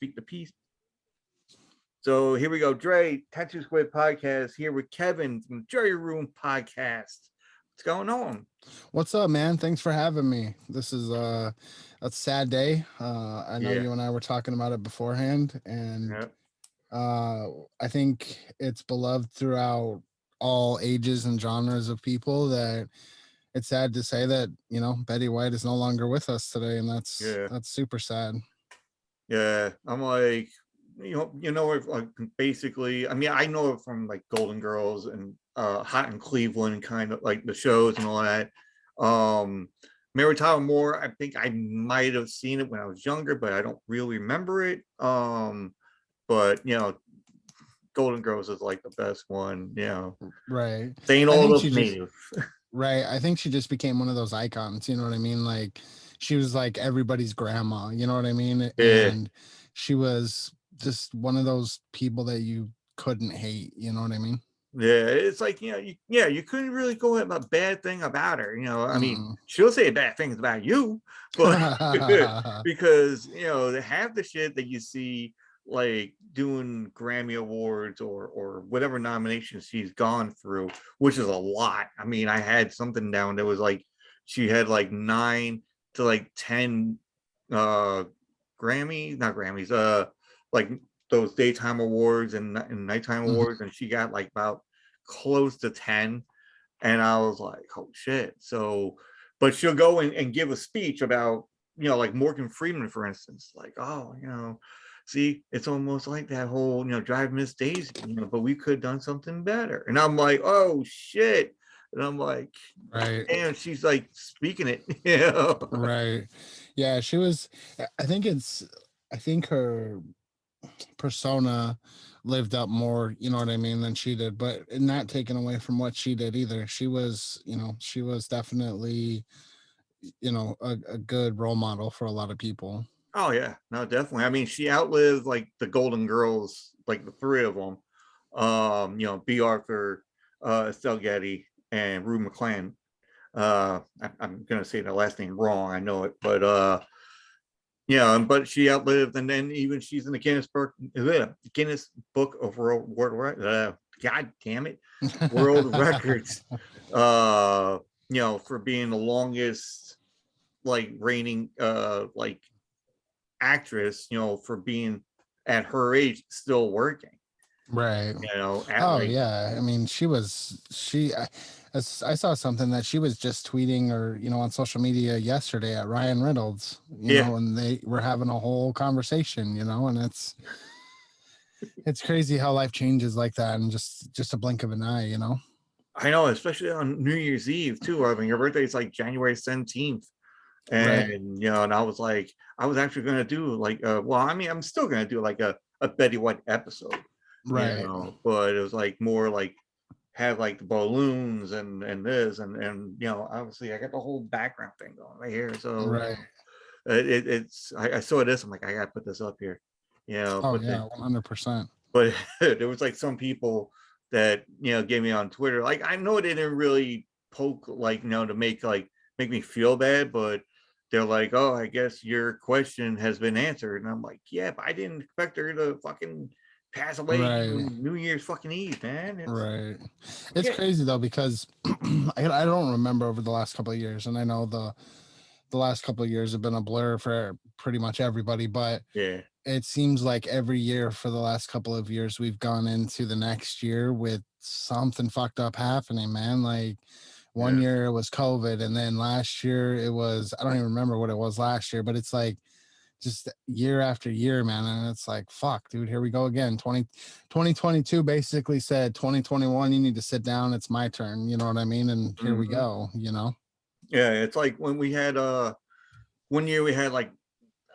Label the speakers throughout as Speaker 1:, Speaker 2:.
Speaker 1: speak the peace. So here we go. Dre, Tattoo Squid Podcast here with Kevin from the Jury Room Podcast. What's going on?
Speaker 2: What's up, man? Thanks for having me. This is a sad day. I know you and I were talking about it beforehand, and I think it's beloved throughout all ages and genres of people. That it's sad to say that Betty White is no longer with us today, and that's super sad.
Speaker 1: Yeah, I'm like, like basically, I mean, I know it from like Golden Girls and Hot in Cleveland, kind of like the shows and all that. Mary Tyler Moore, I think I might have seen it when I was younger, but I don't really remember it. But Golden Girls is like the best one,
Speaker 2: Right.
Speaker 1: Saying all those native.
Speaker 2: Right. I think she just became one of those icons, you know what I mean? Like she was like everybody's grandma, you know what I mean?
Speaker 1: Yeah.
Speaker 2: And she was just one of those people that you couldn't hate, you know what I mean?
Speaker 1: Yeah, it's like, you couldn't really go a bad thing about her. I mean, she'll say bad things about you, but because, half the shit that you see like doing Grammy Awards or whatever nominations she's gone through, which is a lot. I mean, I had something down that was like she had like 9 to like 10 not Grammys, like those daytime awards and nighttime awards, and she got like about close to 10, and I was like, oh shit. So but she'll go and give a speech about like Morgan Freeman, for instance, like, oh, see, it's almost like that whole Drive Miss Daisy, but we could have done something better. And I'm like, oh shit. And I'm like,
Speaker 2: right.
Speaker 1: And she's like speaking it.
Speaker 2: Right. Yeah, she was. I think her persona lived up more, you know what I mean, than she did, but not taken away from what she did either. She was definitely a good role model for a lot of people.
Speaker 1: Oh yeah, no, definitely. I mean, she outlived like the Golden Girls, like the 3 of them. B. Arthur, Estelle Getty, and Rue McClanahan. I'm gonna say the last name wrong, I know it, but but she outlived, and then even she's in the Guinness Book of World God damn it, World Records. For being the longest like reigning like actress, for being at her age still working.
Speaker 2: Right. Yeah. I mean, I saw something that she was just tweeting or, on social media yesterday at Ryan Reynolds, and they were having a whole conversation, and it's crazy how life changes like that in just a blink of an eye,
Speaker 1: I know, especially on New Year's Eve too. I mean, your birthday is like January 17th. And and I was like, I was actually gonna do like I'm still gonna do like a Betty White episode.
Speaker 2: Right.
Speaker 1: But it was like more like have like the balloons and this and obviously I got the whole background thing going right here. So
Speaker 2: right.
Speaker 1: I saw this, I'm like, I gotta put this up here.
Speaker 2: Oh yeah, 100%.
Speaker 1: But there was like some people that gave me on Twitter, like, I know they didn't really poke like to make me feel bad, but they're like, oh, I guess your question has been answered. And I'm like, yeah, but I didn't expect her to fucking pass away on New Year's fucking Eve, man.
Speaker 2: It's crazy though, because I don't remember over the last couple of years, and I know the last couple of years have been a blur for pretty much everybody, but it seems like every year for the last couple of years we've gone into the next year with something fucked up happening, man. Like one year it was COVID, and then last year it was, I don't even remember what it was last year, but it's like just year after year, man. And it's like, fuck, dude, here we go again. 2022 basically said 2021, you need to sit down. It's my turn. You know what I mean? And here we go,
Speaker 1: Yeah, it's like when we had 1 year we had like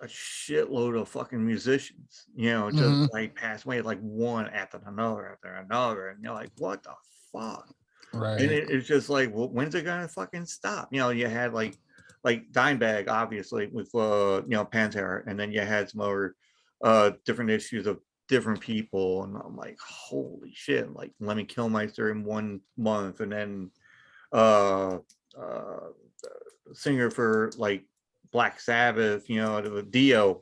Speaker 1: a shitload of fucking musicians, just like pass away, like one after another, and you're like, what the fuck?
Speaker 2: Right.
Speaker 1: And it's just like, well, when's it gonna fucking stop? You had like Dimebag, obviously, with Pantera, and then you had some other different issues of different people, and I'm like, holy shit, like Lemmy Kilmister in 1 month, and then singer for like Black Sabbath, Dio,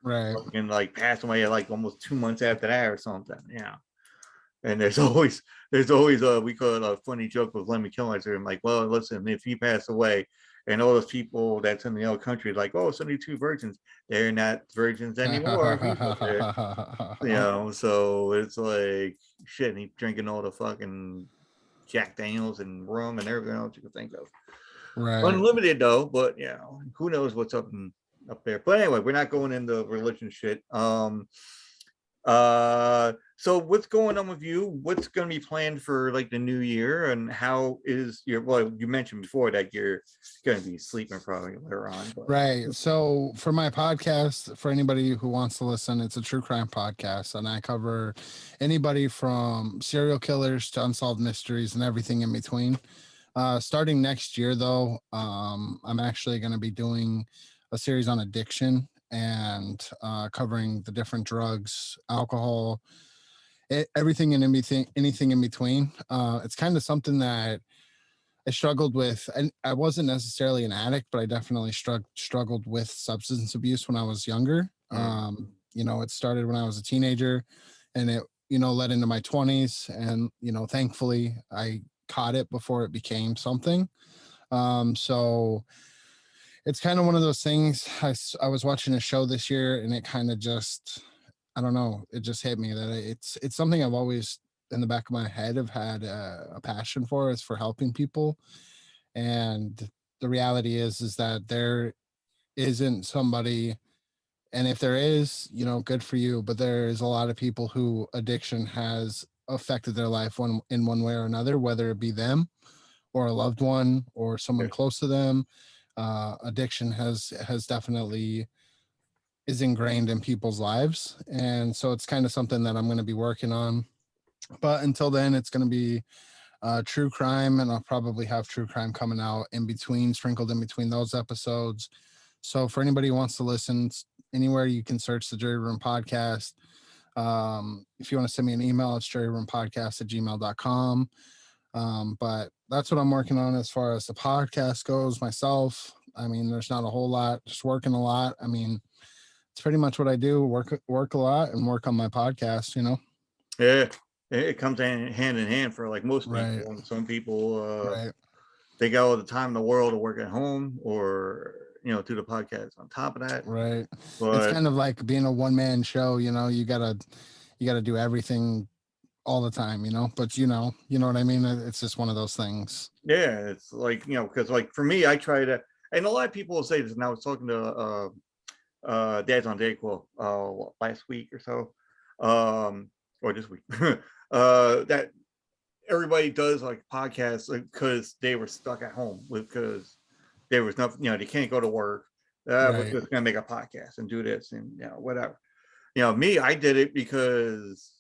Speaker 2: Right.
Speaker 1: and like passed away like almost 2 months after that or something. Yeah. And there's always we call it a funny joke with Lemmy Kilmister. I'm like, well, listen, if he passed away, and all those people that's in the other country like, oh, 72 virgins, they're not virgins anymore. So it's like shit. And he's drinking all the fucking Jack Daniels and rum and everything else you can think of.
Speaker 2: Right.
Speaker 1: Unlimited though, but who knows what's up there. But anyway, we're not going into religion shit. So what's going on with you? What's going to be planned for like the new year, and how is your, well, you mentioned before that you're going to be sleeping probably later on, but.
Speaker 2: Right. So for my podcast, for anybody who wants to listen, it's a true crime podcast, and I cover anybody from serial killers to unsolved mysteries and everything in between. Starting next year, though, I'm actually going to be doing a series on addiction and covering the different drugs, alcohol, everything and anything in between. It's kind of something that I struggled with, and I wasn't necessarily an addict, but I definitely struggled with substance abuse when I was younger. It started when I was a teenager, and it led into my 20s, and thankfully I caught it before it became something. So it's kind of one of those things. I was watching a show this year, and it kind of just, I don't know, it just hit me that it's something I've always in the back of my head have had a passion for, is for helping people. And the reality is that there isn't somebody, and if there is, good for you, but there is a lot of people who addiction has affected their life in one way or another, whether it be them or a loved one or someone close to them. Addiction has definitely is ingrained in people's lives, and so it's kind of something that I'm going to be working on. But until then, it's going to be true crime, and I'll probably have true crime coming out in between, sprinkled in between those episodes. So for anybody who wants to listen, anywhere you can search the Jury Room Podcast. If you want to send me an email, it's juryroompodcast@gmail.com. But that's what I'm working on as far as the podcast goes myself. I mean, there's not a whole lot, just working a lot. I mean, it's pretty much what I do, work a lot and work on my podcast,
Speaker 1: Yeah, it comes hand in hand for like most people.
Speaker 2: Right.
Speaker 1: And some people,
Speaker 2: Right.
Speaker 1: they got all the time in the world to work at home or, do the podcast on top of that.
Speaker 2: Right.
Speaker 1: But
Speaker 2: it's kind of like being a one-man show, you gotta do everything all the time, but you know what I mean? It's just one of those things.
Speaker 1: Yeah, it's like, because like for me, I try to, and a lot of people will say this, and I was talking to Dad's on Dayquil last week or so, or this week, that everybody does like podcasts because they were stuck at home because there was nothing, they can't go to work. We're just gonna make a podcast and do this and whatever. Me, I did it because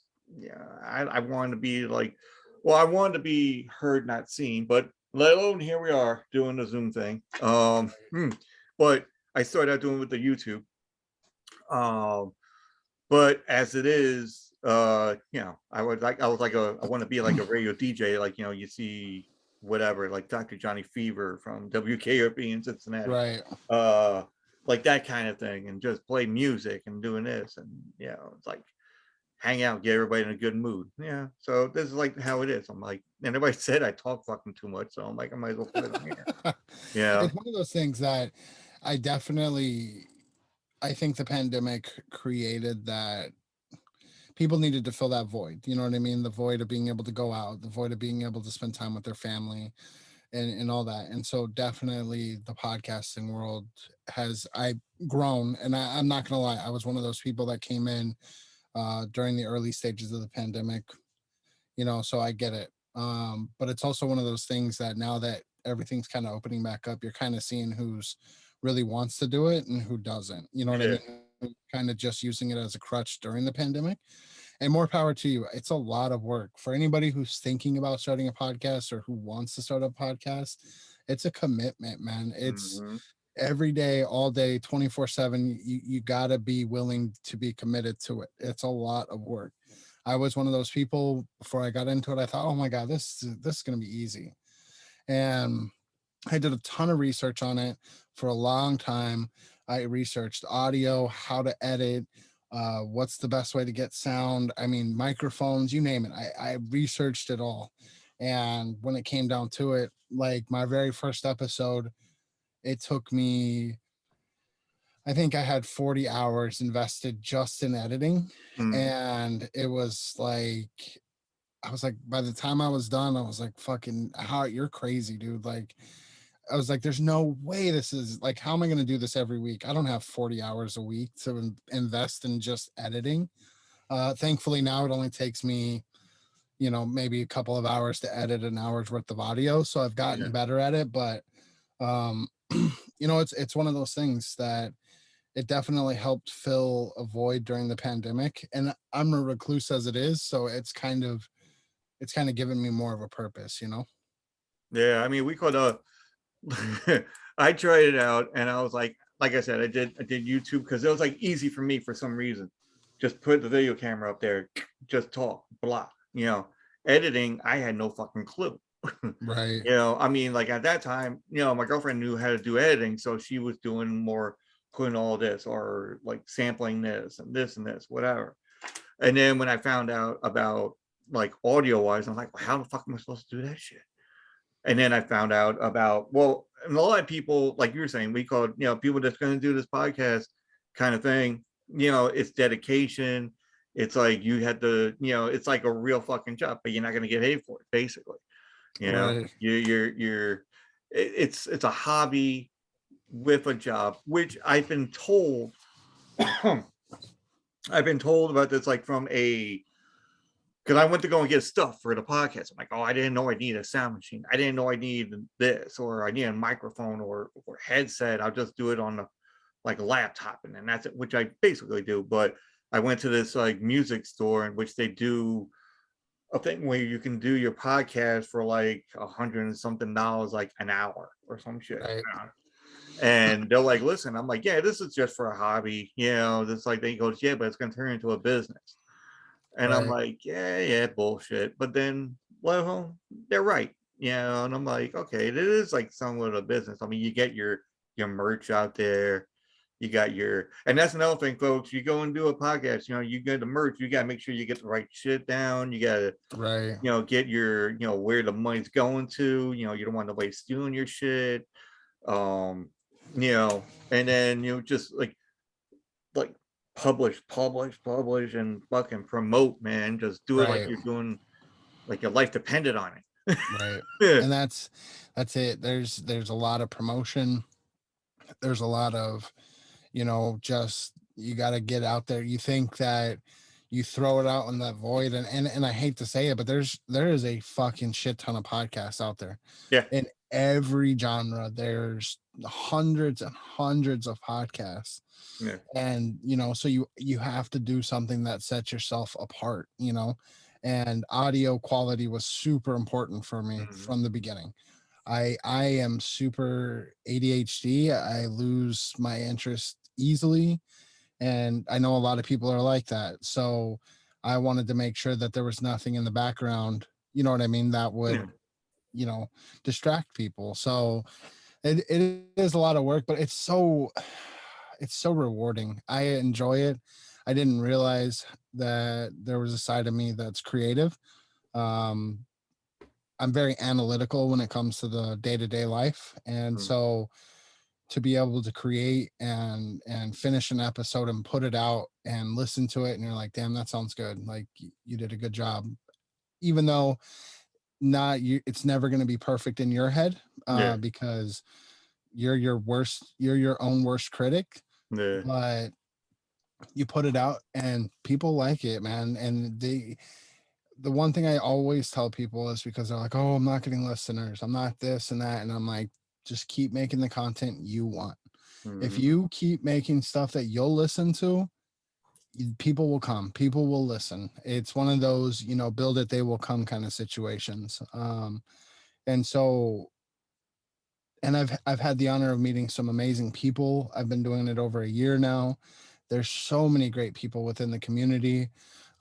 Speaker 1: I wanted to be like, well, I wanted to be heard, not seen, but let alone here we are doing the Zoom thing. But I started out doing it with the YouTube. But as it is, I want to be like a radio DJ, like you see whatever, like Dr. Johnny Fever from WKRP in Cincinnati,
Speaker 2: Right.
Speaker 1: like that kind of thing, and just play music and doing this, and it's like hang out, get everybody in a good mood. Yeah, so this is like how it is. I'm like, and everybody said I talk fucking too much, so I'm like, I might as well put it on here. Yeah,
Speaker 2: it's one of those things that I think the pandemic created, that people needed to fill that void. You know what I mean? The void of being able to go out, the void of being able to spend time with their family and all that. And so definitely the podcasting world I've grown, and I'm not going to lie. I was one of those people that came in during the early stages of the pandemic, so I get it. But it's also one of those things that now that everything's kind of opening back up, you're kind of seeing who's really wants to do it and who doesn't. You know what I mean? Kind of just using it as a crutch during the pandemic. And more power to you. It's a lot of work for anybody who's thinking about starting a podcast or who wants to start a podcast. It's a commitment, man. It's every day, all day, 24/7. You got to be willing to be committed to it. It's a lot of work. I was one of those people before I got into it. I thought, oh my God, this is going to be easy. And I did a ton of research on it for a long time. I researched audio, how to edit, what's the best way to get sound. I mean, microphones, you name it. I researched it all. And when it came down to it, like my very first episode, it took me, I think I had 40 hours invested just in editing.
Speaker 1: Mhm.
Speaker 2: And it was like, I was like, by the time I was done, I was like, fucking, how you're crazy, dude. Like, I was like, there's no way this is like, how am I going to do this every week? I don't have 40 hours a week to invest in just editing. Thankfully, now it only takes me, maybe a couple of hours to edit an hour's worth of audio. So I've
Speaker 1: Yeah.
Speaker 2: gotten better at it. But, um, it's one of those things that it definitely helped fill a void during the pandemic. And I'm a recluse as it is. So it's kind of given me more of a purpose.
Speaker 1: Yeah, I mean, we could I tried it out and I was like I said, I did YouTube because it was like easy for me for some reason. Just put the video camera up there, just talk, blah. Editing, I had no fucking clue.
Speaker 2: Right.
Speaker 1: I mean, like at that time, my girlfriend knew how to do editing, so she was doing more, putting all this or like sampling this and this, whatever. And then when I found out about like audio wise, I'm like, well, how the fuck am I supposed to do that shit? And then I found out about, well, and a lot of people, like you were saying, we call it, people that's going to do this podcast kind of thing, it's dedication. It's like you had to, it's like a real fucking job, but you're not going to get paid for it, basically.
Speaker 2: Right.
Speaker 1: It's a hobby with a job, which I've been told, I've been told about this, like from a, because I went to go and get stuff for the podcast. I'm like, oh, I didn't know I need a sound machine. I didn't know I need this, or I need a microphone or headset. I'll just do it on the like a laptop, and then that's it, which I basically do. But I went to this like music store in which they do a thing where you can do your podcast for like $100 and something, like an hour or some shit.
Speaker 2: Right.
Speaker 1: And they're like, listen, I'm like, yeah, this is just for a hobby. This like they goes, yeah, but it's gonna turn into a business. And I'm
Speaker 2: Right.
Speaker 1: like, yeah, bullshit. But then, well, they're right. And I'm like, okay, it is like somewhat of a business. I mean, you get your merch out there. You got and that's another thing, folks. You go and do a podcast, you get the merch, you gotta make sure you get the right shit down. You gotta,
Speaker 2: Right.
Speaker 1: get your, where the money's going to, you don't want nobody stealing your shit. Um, and then just like publish and fucking promote, man. Just do it like
Speaker 2: Right.
Speaker 1: you're doing, like your life depended on
Speaker 2: Right.
Speaker 1: it.
Speaker 2: And that's it. There's a lot of promotion. There's a lot of, just you got to get out there. You think that you throw it out in that void, and I hate to say it, but there is a fucking shit ton of podcasts out there
Speaker 1: Yeah.
Speaker 2: in every genre. There's hundreds and hundreds of podcasts.
Speaker 1: Yeah.
Speaker 2: And so you have to do something that sets yourself apart. And audio quality was super important for me
Speaker 1: Mhm.
Speaker 2: from the beginning. I am super ADHD. I lose my interest easily, and I know a lot of people are like that. So I wanted to make sure that there was nothing in the background, you know what I mean, that
Speaker 1: Yeah.
Speaker 2: would, you know, distract people. So it is a lot of work, but it's so rewarding. I enjoy it. I didn't realize that there was a side of me that's creative. Um, I'm very analytical when it comes to the day-to-day life. And
Speaker 1: Mhm.
Speaker 2: so to be able to create and finish an episode and put it out and listen to it and you're like, damn, that sounds good. Like you did a good job. Even though not you it's never going to be perfect in your head,
Speaker 1: Yeah.
Speaker 2: because you're your own worst critic,
Speaker 1: Yeah.
Speaker 2: but you put it out and people like it, man. And the one thing I always tell people is because they're like, oh, I'm not getting listeners, I'm not this and that. And I'm like, just keep making the content you want. If
Speaker 1: Mhm.
Speaker 2: you keep making stuff that you'll listen to, people will come, people will listen. It's one of those, build it, they will come kind of situations. And so, and I've had the honor of meeting some amazing people. I've been doing it over a year now. There's so many great people within the community.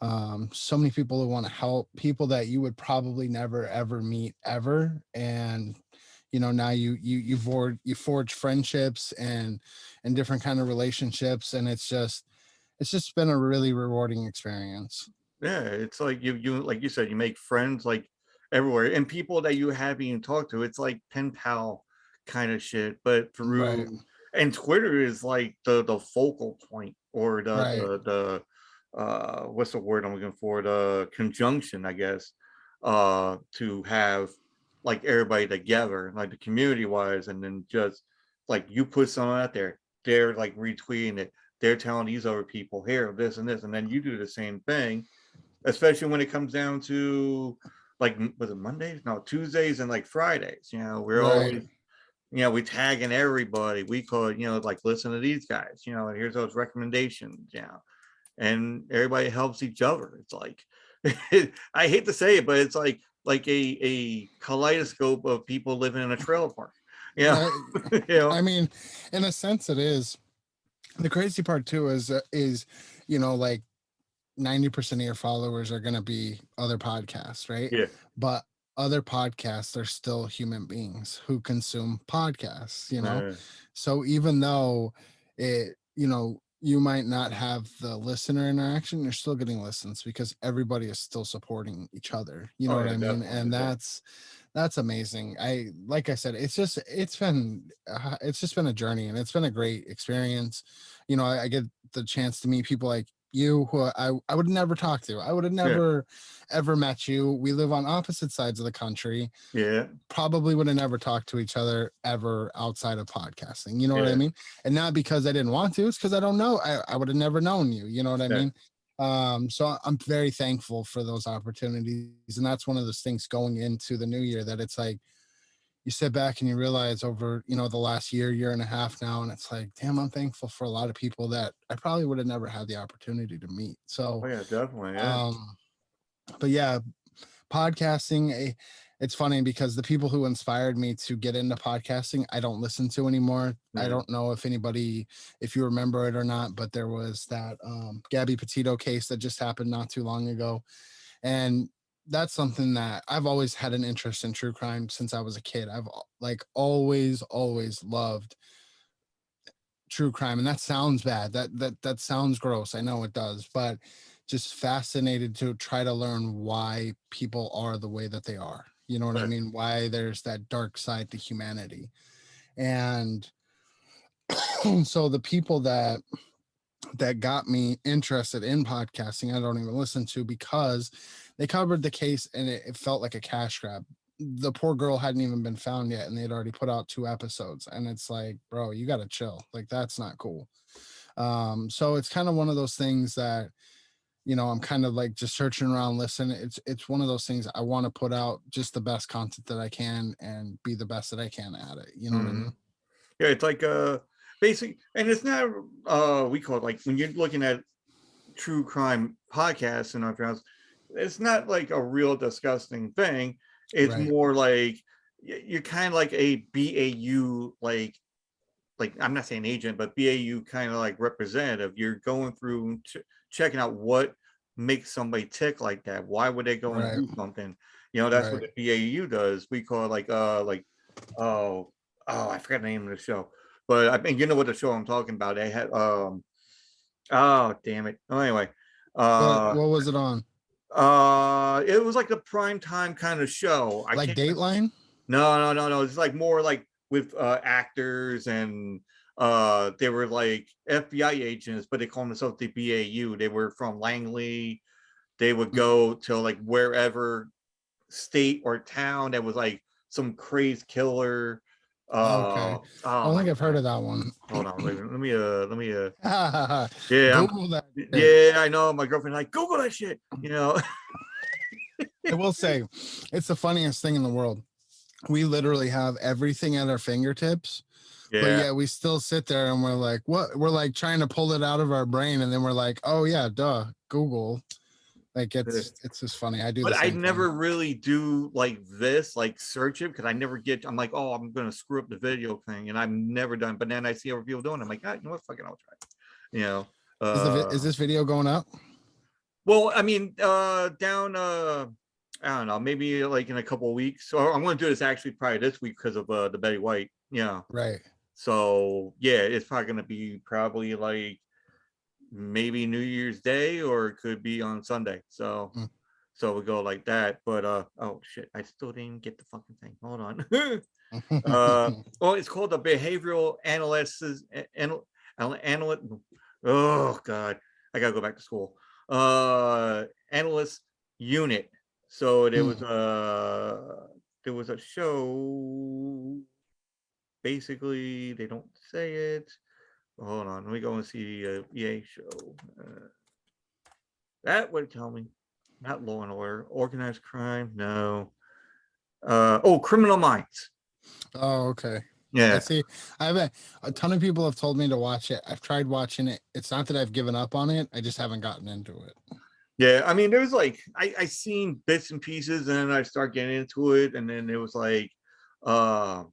Speaker 2: So many people who want to help, people that you would probably never ever meet ever. And now you forge friendships and different kind of relationships, and it's just been a really rewarding experience.
Speaker 1: Yeah, it's like you like you said, you make friends like everywhere, and people that you haven't even talked to. It's like pen pal kind of shit, but
Speaker 2: Right,
Speaker 1: through and Twitter is like the focal point, or
Speaker 2: right,
Speaker 1: the what's the word I'm looking for? The conjunction, I guess, to have like everybody together, like the community wise, and then just like you put something out there, they're like retweeting it, they're telling these other people here this and this, and then you do the same thing, especially when it comes down to like, was it Mondays? No, Tuesdays and like Fridays. We're
Speaker 2: right.
Speaker 1: always, we tagging everybody. We call it, like, listen to these guys, and here's those recommendations, and everybody helps each other. It's like, I hate to say it, but it's like a kaleidoscope of people living in a trailer park. Yeah.
Speaker 2: I,
Speaker 1: you know,
Speaker 2: I mean, in a sense, it is. The crazy part too is like 90% of your followers are going to be other podcasts, right?
Speaker 1: yeah,
Speaker 2: But other podcasts are still human beings who consume podcasts.
Speaker 1: uh,
Speaker 2: So even though you might not have the listener interaction, you're still getting listens because everybody is still supporting each other. You know
Speaker 1: oh
Speaker 2: what
Speaker 1: yeah,
Speaker 2: I mean?
Speaker 1: definitely,
Speaker 2: And
Speaker 1: yeah,
Speaker 2: that's amazing. Like I said, it's just been a journey, and it's been a great experience. I get the chance to meet people like you, who I would never talk to. I would have
Speaker 1: yeah,
Speaker 2: never ever met you. We live on opposite sides of the country.
Speaker 1: yeah,
Speaker 2: Probably would have never talked to each other ever outside of podcasting. You know what I
Speaker 1: yeah,
Speaker 2: mean? And not because I didn't want to, it's because I don't know. I would have never known you. You know what I
Speaker 1: yeah.
Speaker 2: mean? So I'm very thankful for those opportunities. And that's one of those things going into the new year, that it's like you sit back and you realize over, the last year and a half now, and it's like, damn, I'm thankful for a lot of people that I probably would have never had the opportunity to meet. So
Speaker 1: Oh yeah, definitely, yeah,
Speaker 2: um, but yeah, podcasting, it's funny because the people who inspired me to get into podcasting, I don't listen to anymore. I
Speaker 1: yeah.
Speaker 2: don't know if you remember it or not, but there was that Gabby Petito case that just happened not too long ago. And that's something that I've always had an interest in true crime since I was a kid. I've like always loved true crime, and that sounds bad. That sounds gross. I know it does, but just fascinated to try to learn why people are the way that they are. You know what I
Speaker 1: Right.
Speaker 2: mean? Why there's that dark side to humanity. And so the people that got me interested in podcasting, I don't even listen to, because they covered the case and it felt like a cash grab. The poor girl hadn't even been found yet, and they'd already put out 2 episodes. And it's like, bro, you got to chill. Like, that's not cool. So it's kind of one of those things that, I'm kind of like just searching around, listen. It's one of those things I want to put out just the best content that I can and be the best that I can at it. You know what I
Speaker 1: Mhm.
Speaker 2: mean?
Speaker 1: Yeah, it's like basic, and it's not we call it, like, when you're looking at true crime podcasts and our, it's not like a real disgusting thing. It's
Speaker 2: Right.
Speaker 1: more like you're kind of like a BAU, like I'm not saying agent, but BAU kind of like representative. You're going through checking out what makes somebody tick like that. Why would they go and
Speaker 2: Right.
Speaker 1: do something? That's what
Speaker 2: Right.
Speaker 1: the BAU does. We call it like oh I forgot the name of the show, but I mean, you know what the show I'm talking about. They had oh damn it. Oh, anyway, uh
Speaker 2: What was it on?
Speaker 1: it was like the prime time kind of show. I
Speaker 2: Like
Speaker 1: can't.
Speaker 2: Dateline?
Speaker 1: No. It's like more like with actors, and they were like FBI agents, but they call themselves the BAU. They were from Langley. They would go to like wherever state or town that was like some crazed killer.
Speaker 2: Okay. I
Speaker 1: Oh
Speaker 2: don't
Speaker 1: my
Speaker 2: think I've heard
Speaker 1: god.
Speaker 2: of that one.
Speaker 1: Hold on, let me yeah,
Speaker 2: Google that shit.
Speaker 1: yeah, I know. My girlfriend like, Google that shit.
Speaker 2: I will say, it's the funniest thing in the world. We literally have everything at our fingertips, but
Speaker 1: Yeah.
Speaker 2: yeah, we still sit there and we're like, what? We're like trying to pull it out of our brain, and then we're like, oh yeah, duh, Google. Like, it's just funny. I do the
Speaker 1: But I
Speaker 2: same thing.
Speaker 1: never really do like this, like search it, because I never get. I'm like, oh, I'm gonna screw up the video thing, and I've never done. But then I see other people doing it. I'm like, ah, you know what? Fucking, I'll try it. You know.
Speaker 2: Is this video going up?
Speaker 1: Well, I mean, down I don't know, maybe like in a couple of weeks. So I'm going to do this actually probably this week because of the Betty White. Yeah.
Speaker 2: Right.
Speaker 1: So yeah, it's probably going to be probably like maybe New Year's Day, or it could be on Sunday. So
Speaker 2: Mm.
Speaker 1: so we go like that. But oh shit, I still didn't get the fucking thing. Hold on. Well, it's called the behavioral analysis analyst. Oh god, I gotta go back to school. Analyst unit. So there was a show. Basically, they don't say it. Hold on, let me go and see the EA show. That would tell me. Not Law and Order. Organized crime. No. Criminal Minds.
Speaker 2: Oh, okay. I
Speaker 1: Yeah.
Speaker 2: see. A ton of people have told me to watch it. I've tried watching it. It's not that I've given up on it. I just haven't gotten into it.
Speaker 1: Yeah. I mean, there was like I seen bits and pieces, and then I start getting into it, and then it was like, uh,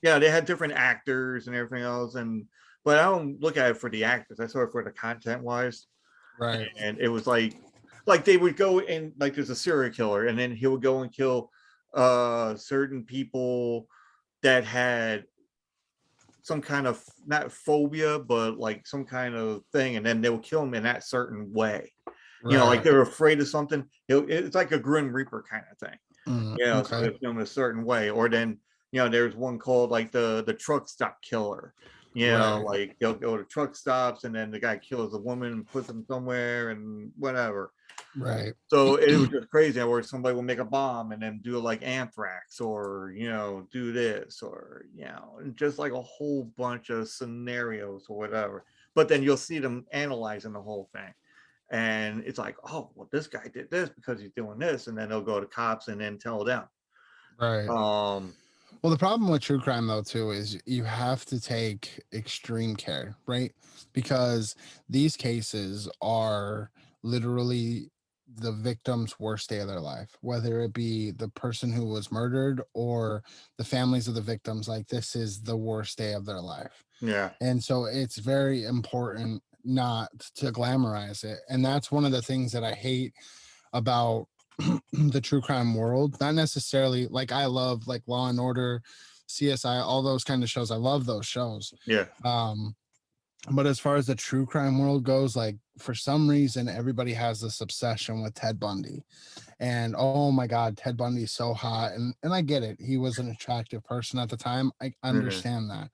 Speaker 1: yeah, they had different actors and everything else, and but I don't look at it for the actors. I saw it for the content wise,
Speaker 2: Right.
Speaker 1: and it was like they would go and like there's a serial killer, and then he would go and kill certain people that had some kind of not phobia, but like some kind of thing, and then they'll kill him in that certain way. Like
Speaker 2: Right.
Speaker 1: they're afraid of something. It's like a Grim Reaper kind of thing. So
Speaker 2: Okay.
Speaker 1: they film a certain way, or then there's one called like the truck stop killer.
Speaker 2: Right.
Speaker 1: Like they'll go to truck stops, and then the guy kills a woman and puts them somewhere and whatever.
Speaker 2: Right.
Speaker 1: So it was just crazy where somebody will make a bomb and then do like anthrax, or do this, or just like a whole bunch of scenarios or whatever. But then you'll see them analyzing the whole thing, and it's like, oh well, this guy did this because he's doing this, and then they'll go to cops and then tell them.
Speaker 2: Right.
Speaker 1: um
Speaker 2: Well, the problem with true crime, though, too, is you have to take extreme care, right? Because these cases are literally the victim's worst day of their life, whether it be the person who was murdered or the families of the victims. Like, this is the worst day of their life.
Speaker 1: yeah.
Speaker 2: And so it's very important not to glamorize it. And that's one of the things that I hate about the true crime world. Not necessarily like I love like Law and Order, CSI, all those kind of shows. I love those shows.
Speaker 1: Yeah.
Speaker 2: But as far as the true crime world goes, like for some reason everybody has this obsession with Ted Bundy. And oh my god, Ted Bundy is so hot. And I get it. He was an attractive person at the time. I
Speaker 1: Mhm.
Speaker 2: understand that.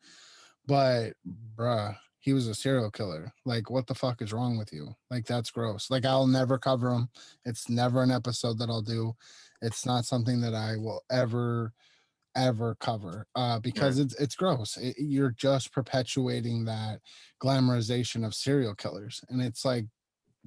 Speaker 2: But bruh, he was a serial killer. Like, what the fuck is wrong with you? Like, that's gross. Like, I'll never cover him. It's never an episode that I'll do. It's not something that I will ever cover
Speaker 1: Yeah.
Speaker 2: because it's gross. You're just perpetuating that glamorization of serial killers. And it's like,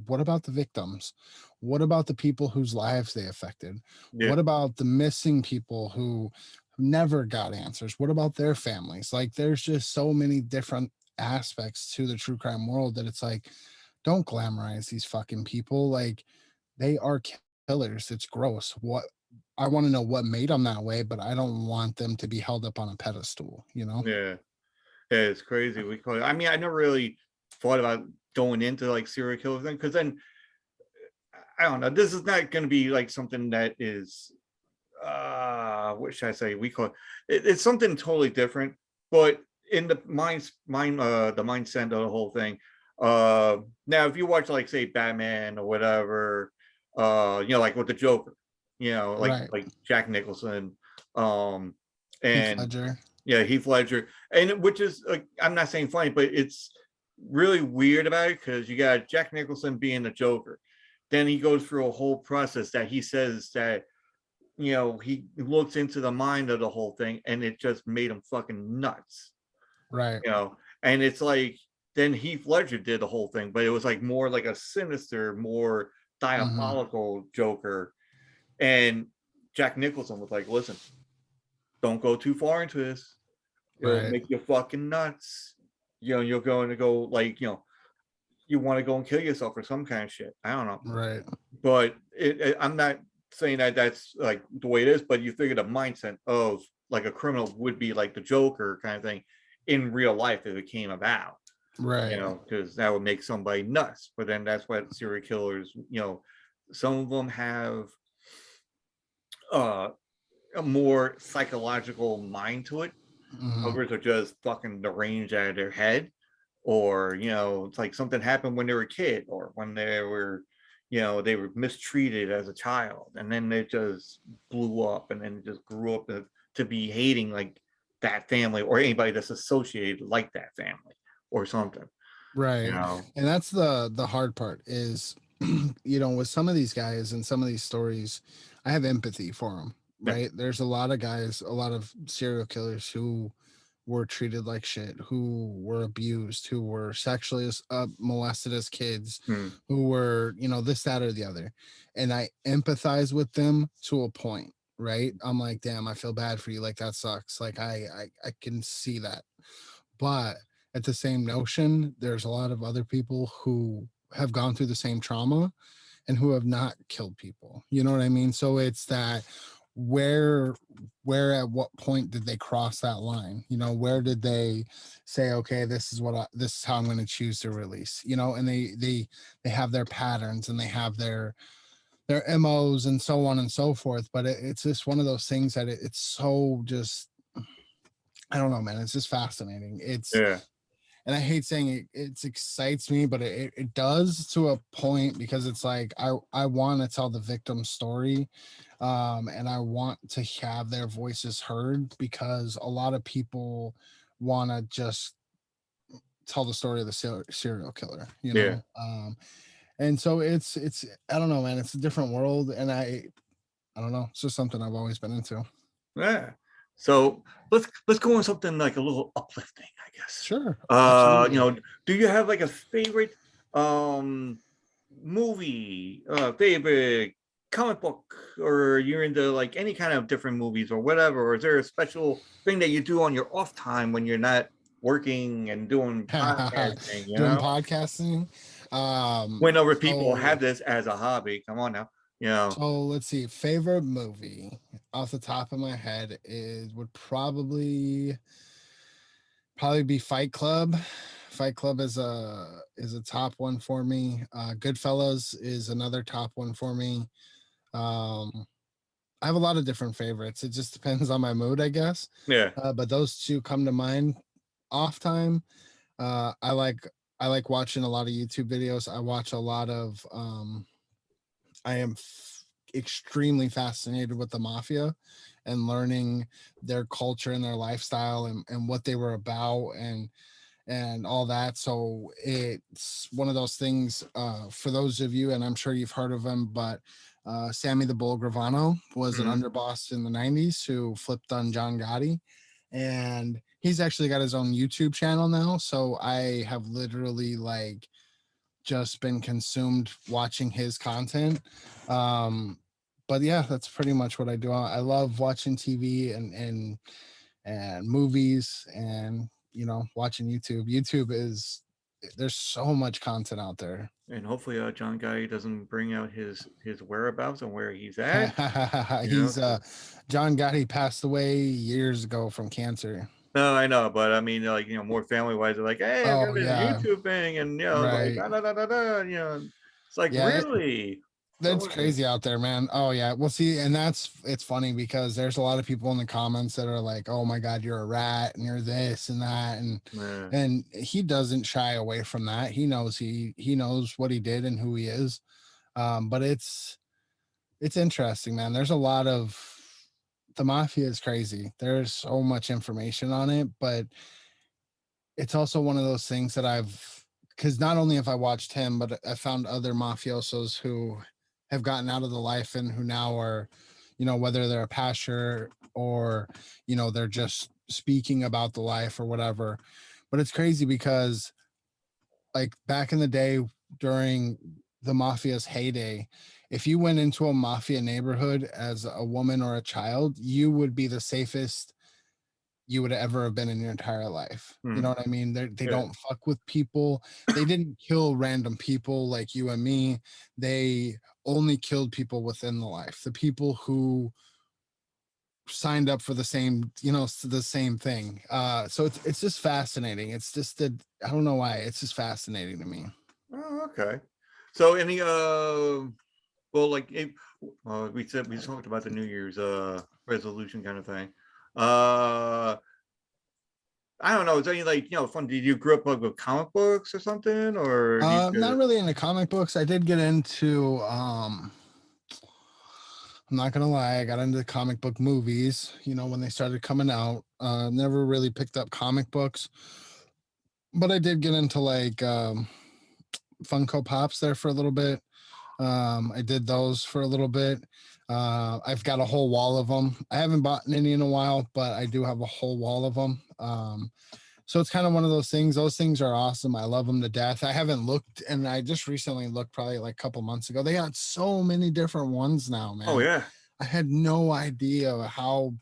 Speaker 2: what about the victims? What about the people whose lives they affected?
Speaker 1: Yeah.
Speaker 2: What about the missing people who never got answers? What about their families? Like, there's just so many different aspects to the true crime world that it's like, don't glamorize these fucking people. Like, they are killers. It's gross. What I want to know what made them that way, but I don't want them to be held up on a pedestal, you know?
Speaker 1: Yeah. Yeah, it's crazy. I mean, I never really thought about going into like serial killer thing, because then I don't know. This is not going to be like something that is, what should I say? It's something totally different, but in the the mindset of the whole thing. Now, if you watch like say Batman or whatever, like with the Joker,
Speaker 2: Right.
Speaker 1: like Jack Nicholson, um,
Speaker 2: Heath
Speaker 1: and
Speaker 2: Ledger.
Speaker 1: yeah, Heath Ledger, and which is like, I'm not saying funny, but it's really weird about it because you got Jack Nicholson being the Joker. Then he goes through a whole process that he says that he looks into the mind of the whole thing, and it just made him fucking nuts.
Speaker 2: Right.
Speaker 1: And it's like then Heath Ledger did the whole thing, but it was like more like a sinister, more
Speaker 2: Hmm.
Speaker 1: diabolical Joker. And Jack Nicholson was like, listen, don't go too far into this. It'll
Speaker 2: Right.
Speaker 1: make you fucking nuts. You're going to go like, you want to go and kill yourself or some kind of shit. I don't know.
Speaker 2: Right.
Speaker 1: But I'm not saying that that's like the way it is, but you figure the mindset of like a criminal would be like the Joker kind of thing in real life if it came about,
Speaker 2: Right.
Speaker 1: because that would make somebody nuts. But then that's what serial killers, some of them have uh a more psychological mind to it.
Speaker 2: Mm-hmm.
Speaker 1: Others are just fucking deranged out of their head, or it's like something happened when they were a kid, or when they were, they were mistreated as a child, and then they just blew up, and then just grew up to be hating like that family or anybody that's associated like that family or something.
Speaker 2: Right. And that's the hard part is, with some of these guys and some of these stories, I have empathy for them.
Speaker 1: Yeah.
Speaker 2: Right. There's a lot of guys, a lot of serial killers who were treated like shit, who were abused, who were sexually molested as kids, who were, this, that, or the other. And I empathize with them to a point, right? I'm like, damn, I feel bad for you. Like, that sucks. Like, I can see that. But at the same notion, there's a lot of other people who have gone through the same trauma and who have not killed people. You know what I mean? So it's that where at what point did they cross that line? Where did they say, okay, this is how I'm going to choose to release? And they have their patterns and they have their MOs and so on and so forth. But it's just one of those things that it's so just, I don't know, man. It's just fascinating. And I hate saying it excites me, but it does to a point, because it's like I want to tell the victim's story, and I want to have their voices heard, because a lot of people want to just tell the story of the serial killer, and so it's I don't know, man. It's a different world, and I don't know. It's just something I've always been into.
Speaker 1: Yeah. So let's go on something like a little uplifting, I guess.
Speaker 2: Sure. Absolutely.
Speaker 1: Do you have like a favorite movie, favorite comic book, or you're into like any kind of different movies or whatever? Or is there a special thing that you do on your off time when you're not working and doing podcasting,
Speaker 2: Doing podcasting.
Speaker 1: Whenever people have this as a hobby, come on now.
Speaker 2: So let's see. Favorite movie off the top of my head would probably be Fight Club. Fight Club is a top one for me. Goodfellas is another top one for me. I have a lot of different favorites. It just depends on my mood, I guess.
Speaker 1: Yeah.
Speaker 2: But those two come to mind. Off time, I like watching a lot of YouTube videos. I watch a lot of I am extremely fascinated with the mafia and learning their culture and their lifestyle, and what they were about, and all that. So it's one of those things, for those of you, and I'm sure you've heard of him, but Sammy the Bull Gravano was an underboss in the 90s who flipped on John Gotti. And he's actually got his own YouTube channel now. So I have literally like just been consumed watching his content. But yeah, that's pretty much what I do. I love watching TV and movies, and watching YouTube. YouTube is, there's so much content out there.
Speaker 1: And hopefully John Guy doesn't bring out his whereabouts and where he's at.
Speaker 2: He's John Gotti passed away years ago from cancer.
Speaker 1: No, I know, but I mean, like, more family wise, they're like, hey, I've got this YouTube thing, and
Speaker 2: right.
Speaker 1: like it's like, really.
Speaker 2: That's crazy out there, man. Oh yeah. Well, see, and it's funny because there's a lot of people in the comments that are like, "Oh my God, you're a rat, and you're this and that," and he doesn't shy away from that. He knows he knows what he did and who he is. But it's interesting, man. There's a lot of, the mafia is crazy. There's so much information on it, but it's also one of those things that because not only have I watched him, but I found other mafiosos who have gotten out of the life and who now are, whether they're a pastor or, they're just speaking about the life or whatever. But it's crazy because, like, back in the day during the mafia's heyday, if you went into a mafia neighborhood as a woman or a child, you would be the safest you would ever have been in your entire life. You know what I mean? They don't fuck with people. They didn't kill random people like you and me. They only killed people within the life. The people who signed up for the same, the same thing. So it's just fascinating. It's just that, I don't know why. It's just fascinating to me.
Speaker 1: Oh, okay. So any Well, like we said, we talked about the New Year's resolution kind of thing. I don't know. Is there any like fun? Did you grow up like with comic books or something, or
Speaker 2: Not really into comic books. I did get into I'm not gonna lie, I got into comic book movies, when they started coming out. Never really picked up comic books, but I did get into like Funko Pops there for a little bit. I did those for a little bit. I've got a whole wall of them. I haven't bought any in a while, but I do have a whole wall of them. So it's kind of one of those things. Those things are awesome. I love them to death. I haven't looked, and I just recently looked, probably like a couple months ago. They got so many different ones now, man.
Speaker 1: Oh yeah.
Speaker 2: I had no idea how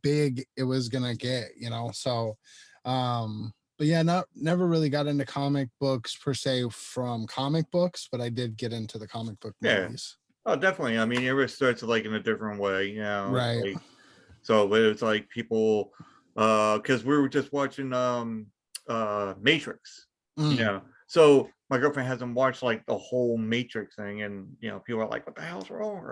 Speaker 2: big it was gonna get, So, but yeah, never really got into comic books per se from comic books, but I did get into the comic book movies.
Speaker 1: Oh, definitely. I mean, everyone starts like in a different way,
Speaker 2: Right.
Speaker 1: Like, so, but it's like people, because we were just watching Matrix, So my girlfriend hasn't watched like the whole Matrix thing, and people are like, "What the hell's wrong?"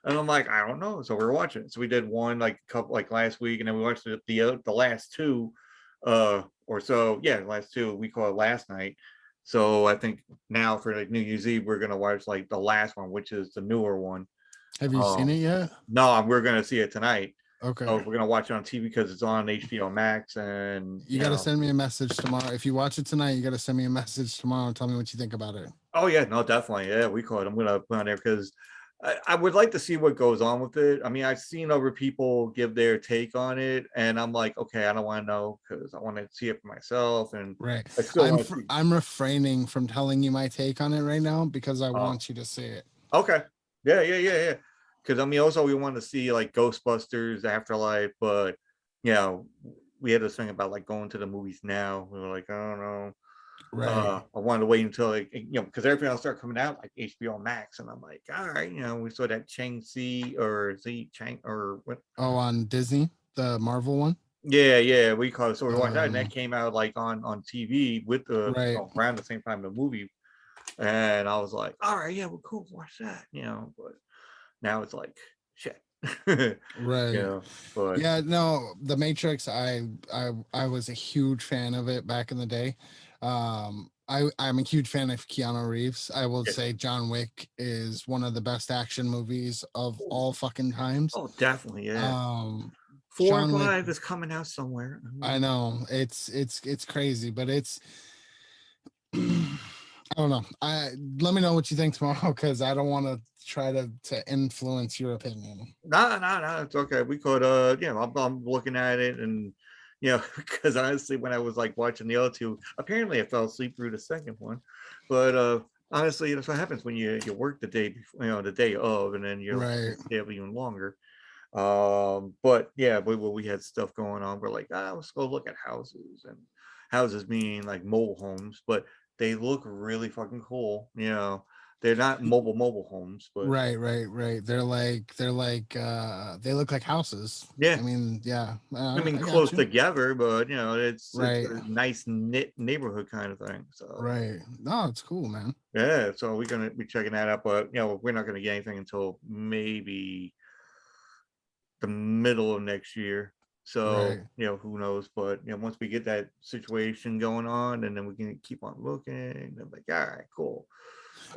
Speaker 1: And I'm like, "I don't know." So we're watching it. So we did one like a couple like last week, and then we watched the last two, or so. Yeah, the last two we call it last night. So I think now for like New Year's Eve, we're gonna watch like the last one, which is the newer one.
Speaker 2: Have you seen it yet?
Speaker 1: No, we're gonna see it tonight.
Speaker 2: Okay.
Speaker 1: So we're gonna watch it on TV because it's on HBO Max, and
Speaker 2: you gotta send me a message tomorrow. If you watch it tonight, you gotta send me a message tomorrow and tell me what you think about it.
Speaker 1: Oh yeah, no, definitely. Yeah, we call it. I'm gonna put on there because I would like to see what goes on with it. I mean, I've seen other people give their take on it, and I'm like, okay, I don't want to know because I want to see it for myself. And
Speaker 2: right,
Speaker 1: I still
Speaker 2: I'm refraining from telling you my take on it right now because I want you to see it.
Speaker 1: Okay. Yeah. Because I mean, also we want to see like Ghostbusters Afterlife, but we had this thing about like going to the movies now. We were like, I don't know.
Speaker 2: Right.
Speaker 1: I wanted to wait until like, because everything else started coming out like HBO Max, and I'm like, all right, we saw that Chang-Chi or Z Chang or what?
Speaker 2: Oh, on Disney, the Marvel one.
Speaker 1: Yeah, we call it. So we watched that, and that came out like on TV with the
Speaker 2: right.
Speaker 1: Around the same time the movie, and I was like, all right, yeah, well, cool, watch that, but now it's like shit.
Speaker 2: Right.
Speaker 1: But
Speaker 2: yeah, no, the Matrix, I was a huge fan of it back in the day. I'm a huge fan of Keanu Reeves. I will say John Wick is one of the best action movies of all fucking times.
Speaker 1: Oh, definitely, yeah. 4
Speaker 2: John
Speaker 1: and 5
Speaker 2: Wick
Speaker 1: is coming out somewhere.
Speaker 2: I know it's crazy, but it's I don't know. Let me know what you think tomorrow because I don't want to try to influence your opinion.
Speaker 1: No, it's okay. We could I'm looking at it, and because honestly, when I was like watching the other two, apparently I fell asleep through the second one. But honestly, that's what happens when you work the day before, the day of, and then you're stay up even longer. But yeah, we had stuff going on. We're like, let's go look at houses, and houses meaning like mobile homes, but they look really fucking cool. They're not mobile homes, but
Speaker 2: right. They're like they look like houses.
Speaker 1: Yeah.
Speaker 2: I mean, yeah.
Speaker 1: I mean, close together, but it's
Speaker 2: right.
Speaker 1: a nice knit neighborhood kind of thing. So
Speaker 2: right. No, it's cool, man.
Speaker 1: Yeah, so we're gonna be checking that out, but we're not gonna get anything until maybe the middle of next year. So who knows? But once we get that situation going on, and then we can keep on looking. And like, all right, cool.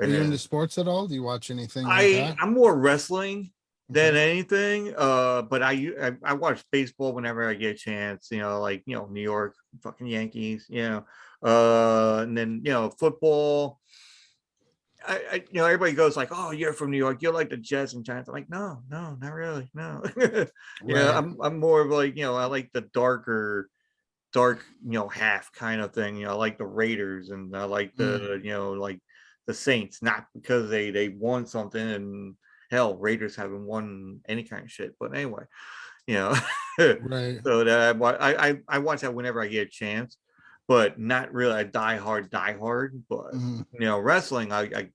Speaker 2: And Are you into sports at all? Do you watch anything like that?
Speaker 1: I'm more wrestling than anything. But I watch baseball whenever I get a chance. Like New York fucking Yankees. And then football. Everybody goes like, oh, you're from New York, you're like the Jets and Giants. I'm like, no, not really, no. I'm more of like, I like the dark, half kind of thing. I like the Raiders, and I like the, like the Saints, not because they won something, and hell, Raiders haven't won any kind of shit. But anyway,
Speaker 2: right.
Speaker 1: So that I watch that whenever I get a chance. But not really a die hard. But wrestling, I'm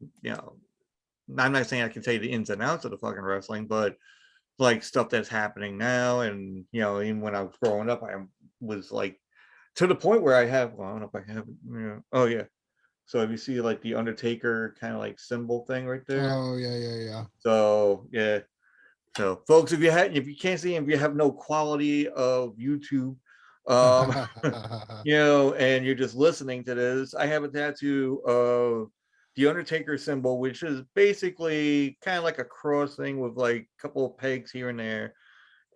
Speaker 1: not saying I can tell you the ins and outs of the fucking wrestling, but like stuff that's happening now, and even when I was growing up, I was like to the point where I have. Well, I don't know if I have. Oh yeah, So if you see like the Undertaker kind of like symbol thing right there.
Speaker 2: Oh yeah.
Speaker 1: So yeah. So folks, if you can't see him, if you have no quality of YouTube, um, and you're just listening to this, I have a tattoo of the Undertaker symbol, which is basically kind of like a cross thing with like a couple of pegs here and there.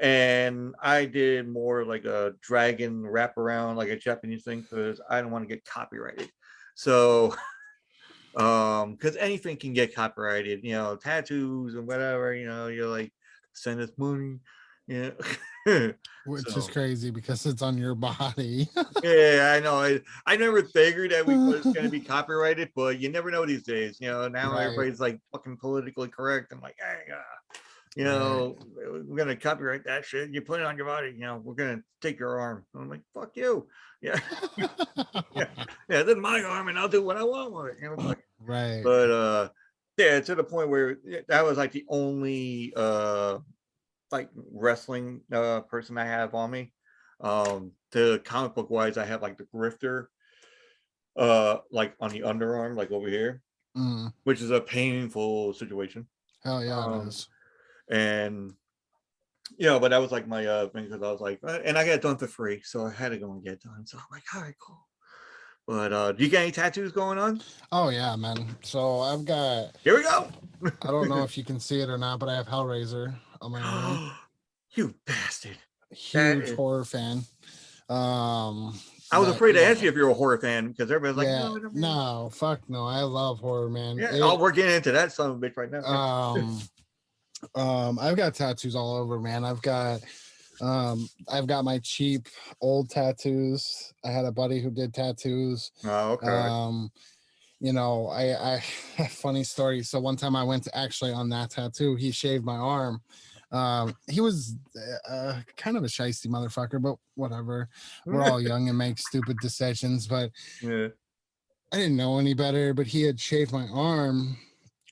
Speaker 1: And I did more like a dragon wraparound, like a Japanese thing, because I don't want to get copyrighted. So because anything can get copyrighted, tattoos and whatever, you're like, send us money, yeah.
Speaker 2: Which is crazy because it's on your body.
Speaker 1: Yeah, I know. I never figured that we was going to be copyrighted, but you never know these days. Now right. Everybody's like fucking politically correct. I'm like, hey, right. We're going to copyright that shit. You put it on your body. We're going to take your arm. I'm like, fuck you. Yeah. yeah. This is my arm and I'll do what I want with it.
Speaker 2: Right.
Speaker 1: But yeah, to the point where that was like the only like wrestling person I have on me. The comic book wise, I have like the Grifter like on the underarm, like over here, which is a painful situation.
Speaker 2: Hell yeah, it is.
Speaker 1: And but that was like my thing, because I was like, and I got it done for free, so I had to go and get it done. So I'm like, all right, cool. But do you got any tattoos going on?
Speaker 2: Oh yeah, man. So I've got,
Speaker 1: here we go.
Speaker 2: I don't know if you can see it or not, but I have Hellraiser on my arm.
Speaker 1: You bastard.
Speaker 2: Huge horror fan.
Speaker 1: I was afraid to ask you if you're a horror fan, because everybody's like,
Speaker 2: no, fuck no. I love horror, man.
Speaker 1: Yeah, we're getting into that son of a bitch right now.
Speaker 2: I've got tattoos all over, man. I've got my cheap old tattoos. I had a buddy who did tattoos.
Speaker 1: Oh, okay.
Speaker 2: I funny story. So one time I went to actually on that tattoo, he shaved my arm. He was kind of a shiesty motherfucker, but whatever. We're all young and make stupid decisions, but
Speaker 1: yeah.
Speaker 2: I didn't know any better. But he had shaved my arm,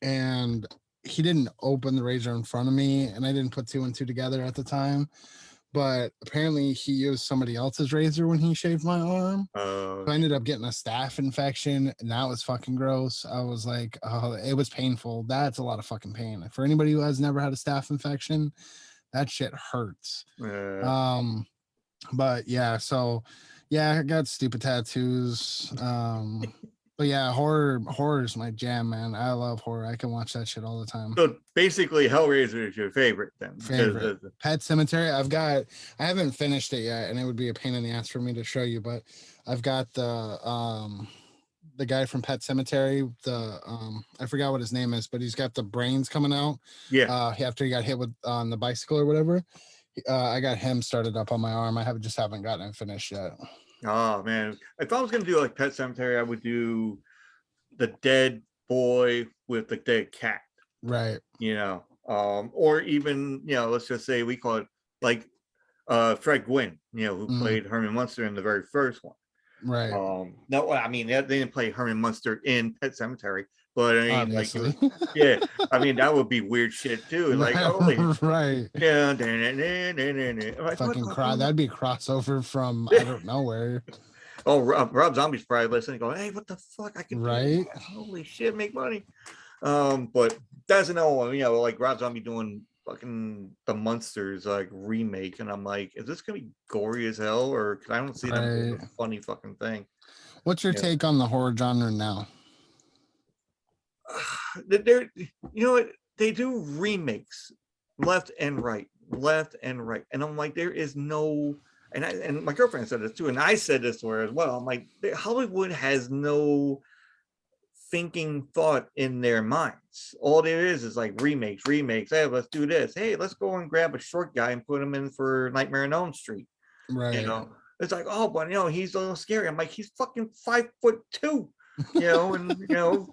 Speaker 2: and he didn't open the razor in front of me, and I didn't put two and two together at the time. But apparently he used somebody else's razor when he shaved my arm. So I ended up getting a staph infection, and that was fucking gross. I was like, oh, it was painful. That's a lot of fucking pain. For anybody who has never had a staph infection, that shit hurts. But yeah, so yeah, I got stupid tattoos. But yeah, horror is my jam, man. I love horror. I can watch that shit all the time.
Speaker 1: So basically, Hellraiser is your favorite then?
Speaker 2: Favorite. Pet Cemetery. I haven't finished it yet, and it would be a pain in the ass for me to show you, but I've got the guy from Pet Cemetery. I forgot what his name is, but he's got the brains coming out.
Speaker 1: Yeah.
Speaker 2: After he got hit with on the bicycle or whatever. I got him started up on my arm. I haven't gotten it finished yet.
Speaker 1: Oh man, if I was gonna do like Pet Cemetery, I would do the dead boy with the dead cat,
Speaker 2: right?
Speaker 1: Or even let's just say we call it like Fred Gwynn, who played Herman Munster in the very first one,
Speaker 2: right?
Speaker 1: No, I mean they didn't play Herman Munster in Pet Cemetery, but I mean,
Speaker 2: obviously.
Speaker 1: I mean that would be weird shit too, like holy,
Speaker 2: right?
Speaker 1: Yeah,
Speaker 2: fucking cry. That'd be a crossover from I don't know where.
Speaker 1: Oh, Rob Zombie's probably listening, going, "Hey, what the fuck? I can
Speaker 2: right?
Speaker 1: Holy shit, make money." But that's another one, like Rob Zombie doing fucking the Monsters like remake, and I'm like, is this gonna be gory as hell, or because I don't see them doing a funny fucking thing.
Speaker 2: What's your take on the horror genre now?
Speaker 1: They're, they do remakes left and right, and I'm like, there is no, and my girlfriend said this too, and I said this to her as well. I'm like, Hollywood has no thinking thought in their minds. All there is like remakes. Hey, let's do this. Hey, let's go and grab a short guy and put him in for Nightmare on Elm Street.
Speaker 2: Right.
Speaker 1: It's like, oh, but he's a little scary. I'm like, he's fucking 5'2". And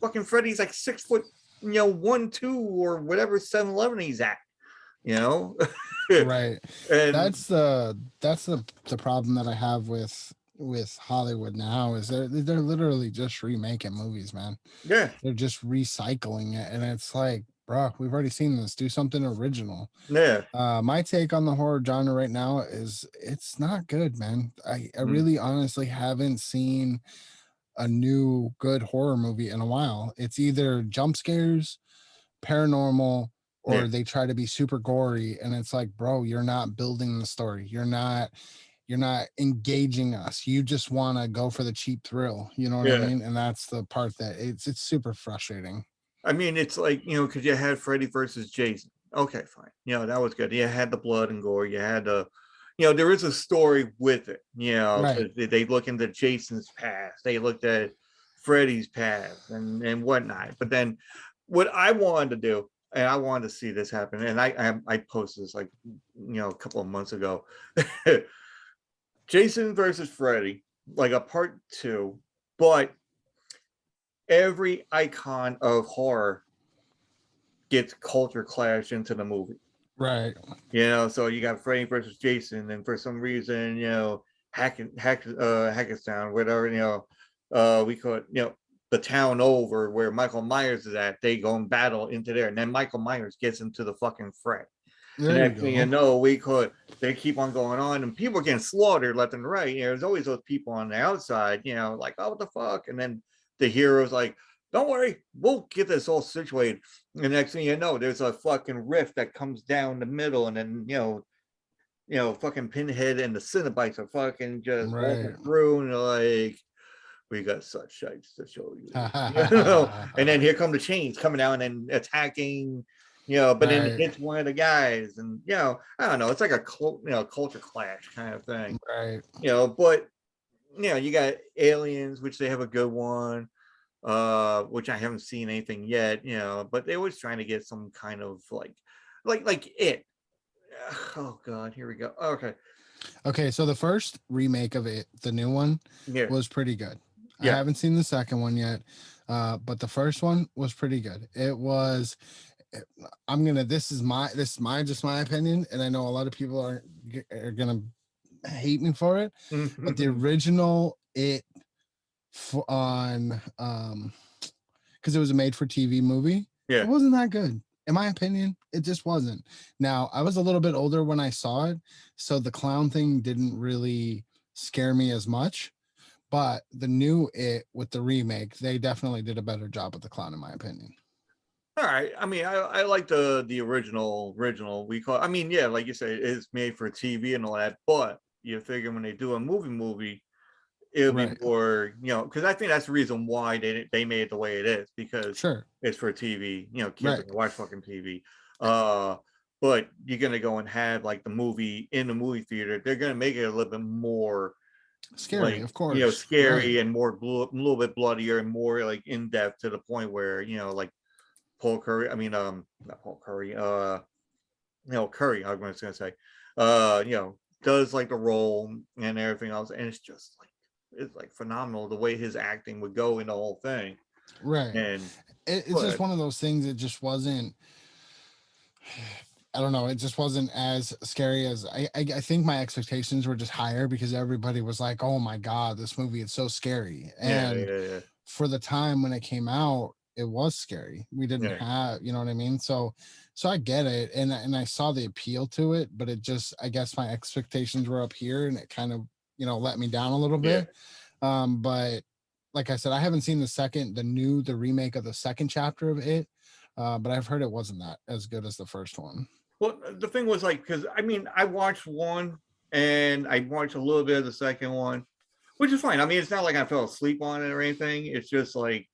Speaker 1: fucking Freddy's like 6 foot, 1, 2, or whatever 7'11" he's at.
Speaker 2: Right. And that's the problem that I have with Hollywood now is they're literally just remaking movies, man.
Speaker 1: Yeah.
Speaker 2: They're just recycling it, and it's like, bro, we've already seen this. Do something original.
Speaker 1: Yeah.
Speaker 2: My take on the horror genre right now is it's not good, man. I really honestly haven't seen a new good horror movie in a while. It's either jump scares, paranormal,
Speaker 1: Yeah.
Speaker 2: or they try to be super gory, and it's like, bro, you're not building the story. You're not engaging us. You just want to go for the cheap thrill. You know what I
Speaker 1: Yeah.
Speaker 2: mean? And that's the part that it's super frustrating.
Speaker 1: I mean, it's like, because you had Freddy versus Jason. Okay, fine. That was good. You had the blood and gore. You had there is a story with it,
Speaker 2: Right.
Speaker 1: because they look into Jason's past. They looked at Freddy's past and whatnot. But then what I wanted to do, and I wanted to see this happen, and I posted this like, a couple of months ago. Jason versus Freddy, like a part 2, but every icon of horror gets culture clash into the movie.
Speaker 2: Right.
Speaker 1: So you got Freddy versus Jason, and for some reason, Hackettstown, whatever, we call it, the town over where Michael Myers is at, they go and battle into there, and then Michael Myers gets into the fucking fray. And
Speaker 2: There you
Speaker 1: next thing you
Speaker 2: go.
Speaker 1: know, they keep on going on, and people are getting slaughtered left and right. There's always those people on the outside, like, oh, what the fuck? And then the hero's like, don't worry, we'll get this all situated. And the next thing you know, there's a fucking rift that comes down the middle, and then fucking Pinhead and the Cenobites are fucking just walking
Speaker 2: Right.
Speaker 1: through, and they're like, we got such sights to show you. And then here come the chains coming out and attacking, but then it
Speaker 2: Right.
Speaker 1: hits one of the guys, and I don't know, it's like a culture clash kind of thing.
Speaker 2: Right.
Speaker 1: But you got Aliens, which they have a good one, which I haven't seen anything yet, but they always trying to get some kind of like it. Oh god, here we go.
Speaker 2: Okay, so the first remake of it, the new one,
Speaker 1: Yeah.
Speaker 2: was pretty good. I
Speaker 1: Yeah.
Speaker 2: haven't seen the second one yet, but the first one was pretty good. It was. This is just my opinion, and I know a lot of people are gonna hate me for it, but the original on because it was a made for TV movie,
Speaker 1: Yeah.
Speaker 2: it wasn't that good. In my opinion, it just wasn't. Now, I was a little bit older when I saw it, so the clown thing didn't really scare me as much. But the new It with the remake, they definitely did a better job with the clown, in my opinion.
Speaker 1: All right. I mean, I like the original we call. I mean, yeah, like you say, it's made for TV and all that. But you figure when they do a movie, it'll be
Speaker 2: Right.
Speaker 1: more, because I think that's the reason why they made it the way it is, because
Speaker 2: Sure.
Speaker 1: it's for TV. Kids
Speaker 2: Right.
Speaker 1: are gonna watch fucking TV. But you're gonna go and have like the movie in the movie theater. They're gonna make it a little bit more
Speaker 2: Scary,
Speaker 1: like,
Speaker 2: of course.
Speaker 1: scary
Speaker 2: Right.
Speaker 1: and more a little bit bloodier and more like in depth, to the point where like Paul Curry. I mean, not Paul Curry. Curry. I was gonna say, does like the role and everything else, and it's like phenomenal the way his acting would go in the whole thing.
Speaker 2: Right.
Speaker 1: And
Speaker 2: It's just one of those things. It just wasn't. I don't know. It just wasn't as scary as I think my expectations were just higher because everybody was like, "Oh my god, this movie is so scary." And
Speaker 1: yeah.
Speaker 2: for the time when it came out, it was scary. We didn't
Speaker 1: Yeah.
Speaker 2: have, you know what I mean? So I get it, and I saw the appeal to it, but it just, I guess my expectations were up here, and it kind of, let me down a little
Speaker 1: Yeah.
Speaker 2: bit. But like I said, I haven't seen the remake of the second chapter of it. But I've heard it wasn't that as good as the first one.
Speaker 1: Well, the thing was, like, because I mean, I watched one and I watched a little bit of the second one, which is fine. I mean, it's not like I fell asleep on it or anything. It's just like,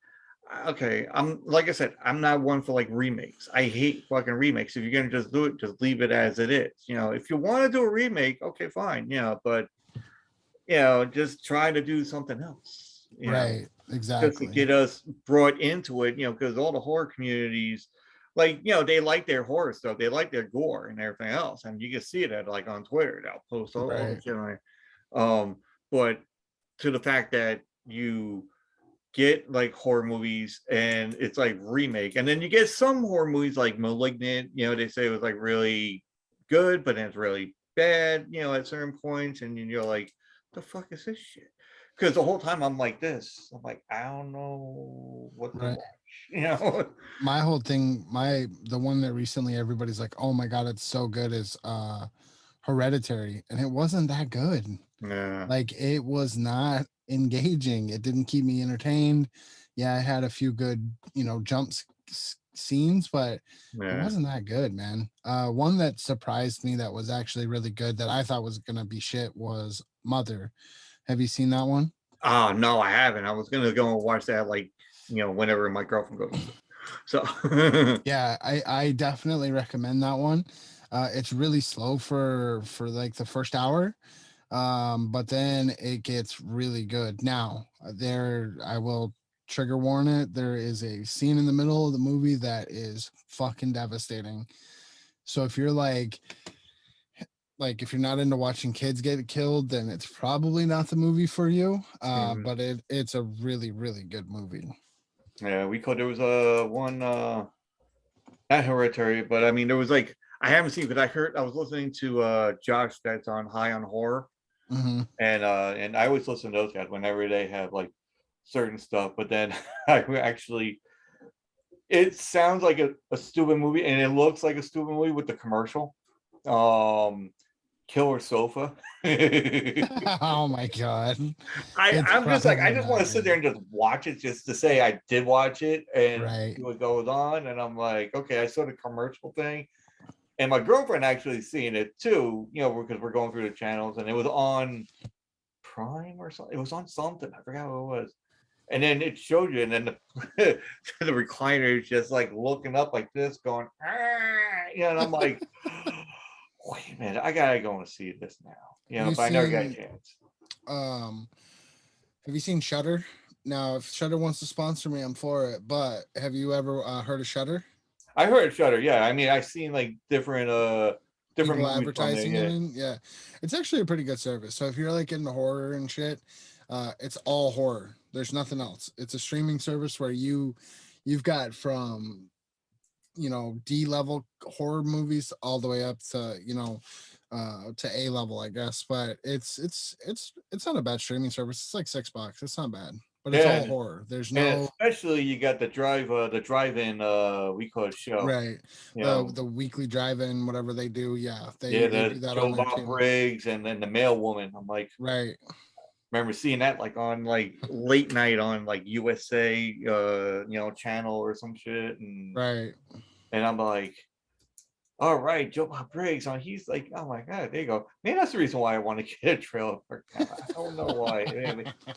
Speaker 1: okay, I'm, like I said, I'm not one for like remakes. I hate fucking remakes. If you're gonna just do it, just leave it as it is. If you want to do a remake, okay, fine. But just try to do something else.
Speaker 2: Right.
Speaker 1: Just to
Speaker 2: Exactly.
Speaker 1: get us brought into it. Because all the horror communities, like, they like their horror stuff, they like their gore and everything else, and you can see it at, like, on Twitter. They'll post all the
Speaker 2: Right.
Speaker 1: shit on it. But to the fact that you get like horror movies and it's like remake, and then you get some horror movies like Malignant, they say it was like really good, but then it's really bad, at certain points, and you're like, the fuck is this shit? Because the whole time I'm like this, I'm like, I don't know what to
Speaker 2: Right.
Speaker 1: watch.
Speaker 2: My whole thing, the one that recently everybody's like, "Oh my god, it's so good," is Hereditary, and it wasn't that good.
Speaker 1: Yeah.
Speaker 2: Like, it was not engaging. It didn't keep me entertained. Yeah, I had a few good, scenes, but it wasn't that good, man. One that surprised me that was actually really good that I thought was gonna be shit was Mother. Have you seen that one?
Speaker 1: Oh no, I haven't. I was gonna go and watch that like whenever my girlfriend goes. So
Speaker 2: Yeah, I definitely recommend that one. It's really slow for like the first hour, but then it gets really good. Now, there I will trigger warn it. There is a scene in the middle of the movie that is fucking devastating. So if you're like if you're not into watching kids get killed, then it's probably not the movie for you. But it's a really, really good movie.
Speaker 1: yeah, there was a one not Hereditary, but I mean there was like I haven't seen, but I was listening to Josh that's on High on Horror,
Speaker 2: Mm-hmm.
Speaker 1: and I always listen to those guys whenever they have like certain stuff, but then I actually it sounds like a stupid movie and it looks like a stupid movie with the commercial. Killer Sofa.
Speaker 2: Oh my god.
Speaker 1: I'm just like I
Speaker 2: Probably
Speaker 1: just
Speaker 2: not
Speaker 1: want to sit
Speaker 2: good.
Speaker 1: there and just watch it just to say I did watch it and
Speaker 2: Right.
Speaker 1: see what goes on. And I'm like, okay, I saw the commercial thing. And my girlfriend actually seen it too, because we're going through the channels and it was on Prime or something. It was on something. I forgot what it was. And then it showed you, and then the, the recliner is just like looking up like this, going, and I'm like, wait a minute, I gotta go and see this now.
Speaker 2: Have you
Speaker 1: But I never got a
Speaker 2: seen
Speaker 1: chance.
Speaker 2: um have you seen Shutter? Now, if Shutter wants to sponsor me, I'm for it. But have you ever heard of Shutter?
Speaker 1: I heard Shutter, yeah. I mean, I've seen like different
Speaker 2: People
Speaker 1: movies from there,
Speaker 2: advertising
Speaker 1: yeah.
Speaker 2: it. Yeah, it's actually a pretty good service. So if you're like into horror and shit, it's all horror. There's nothing else. It's a streaming service where you've got from D level horror movies all the way up to to A level, I guess. But it's not a bad streaming service. It's like $6. It's not bad, but it's
Speaker 1: Yeah,
Speaker 2: all horror. There's
Speaker 1: and
Speaker 2: no
Speaker 1: especially you got the drive-in we call it show.
Speaker 2: right. The weekly drive-in, whatever they do, yeah,
Speaker 1: Yeah,
Speaker 2: they do
Speaker 1: the
Speaker 2: that on
Speaker 1: Joe
Speaker 2: there
Speaker 1: Bob
Speaker 2: too.
Speaker 1: Briggs and then the mail woman. I'm like,
Speaker 2: Right.
Speaker 1: remember seeing that like on like late night on like USA channel or some shit,
Speaker 2: Right.
Speaker 1: and I'm like, all right, Joe Bob Briggs on. He's like, oh my god, there you go. Maybe that's the reason why I want to get a trailer park now. I don't know why.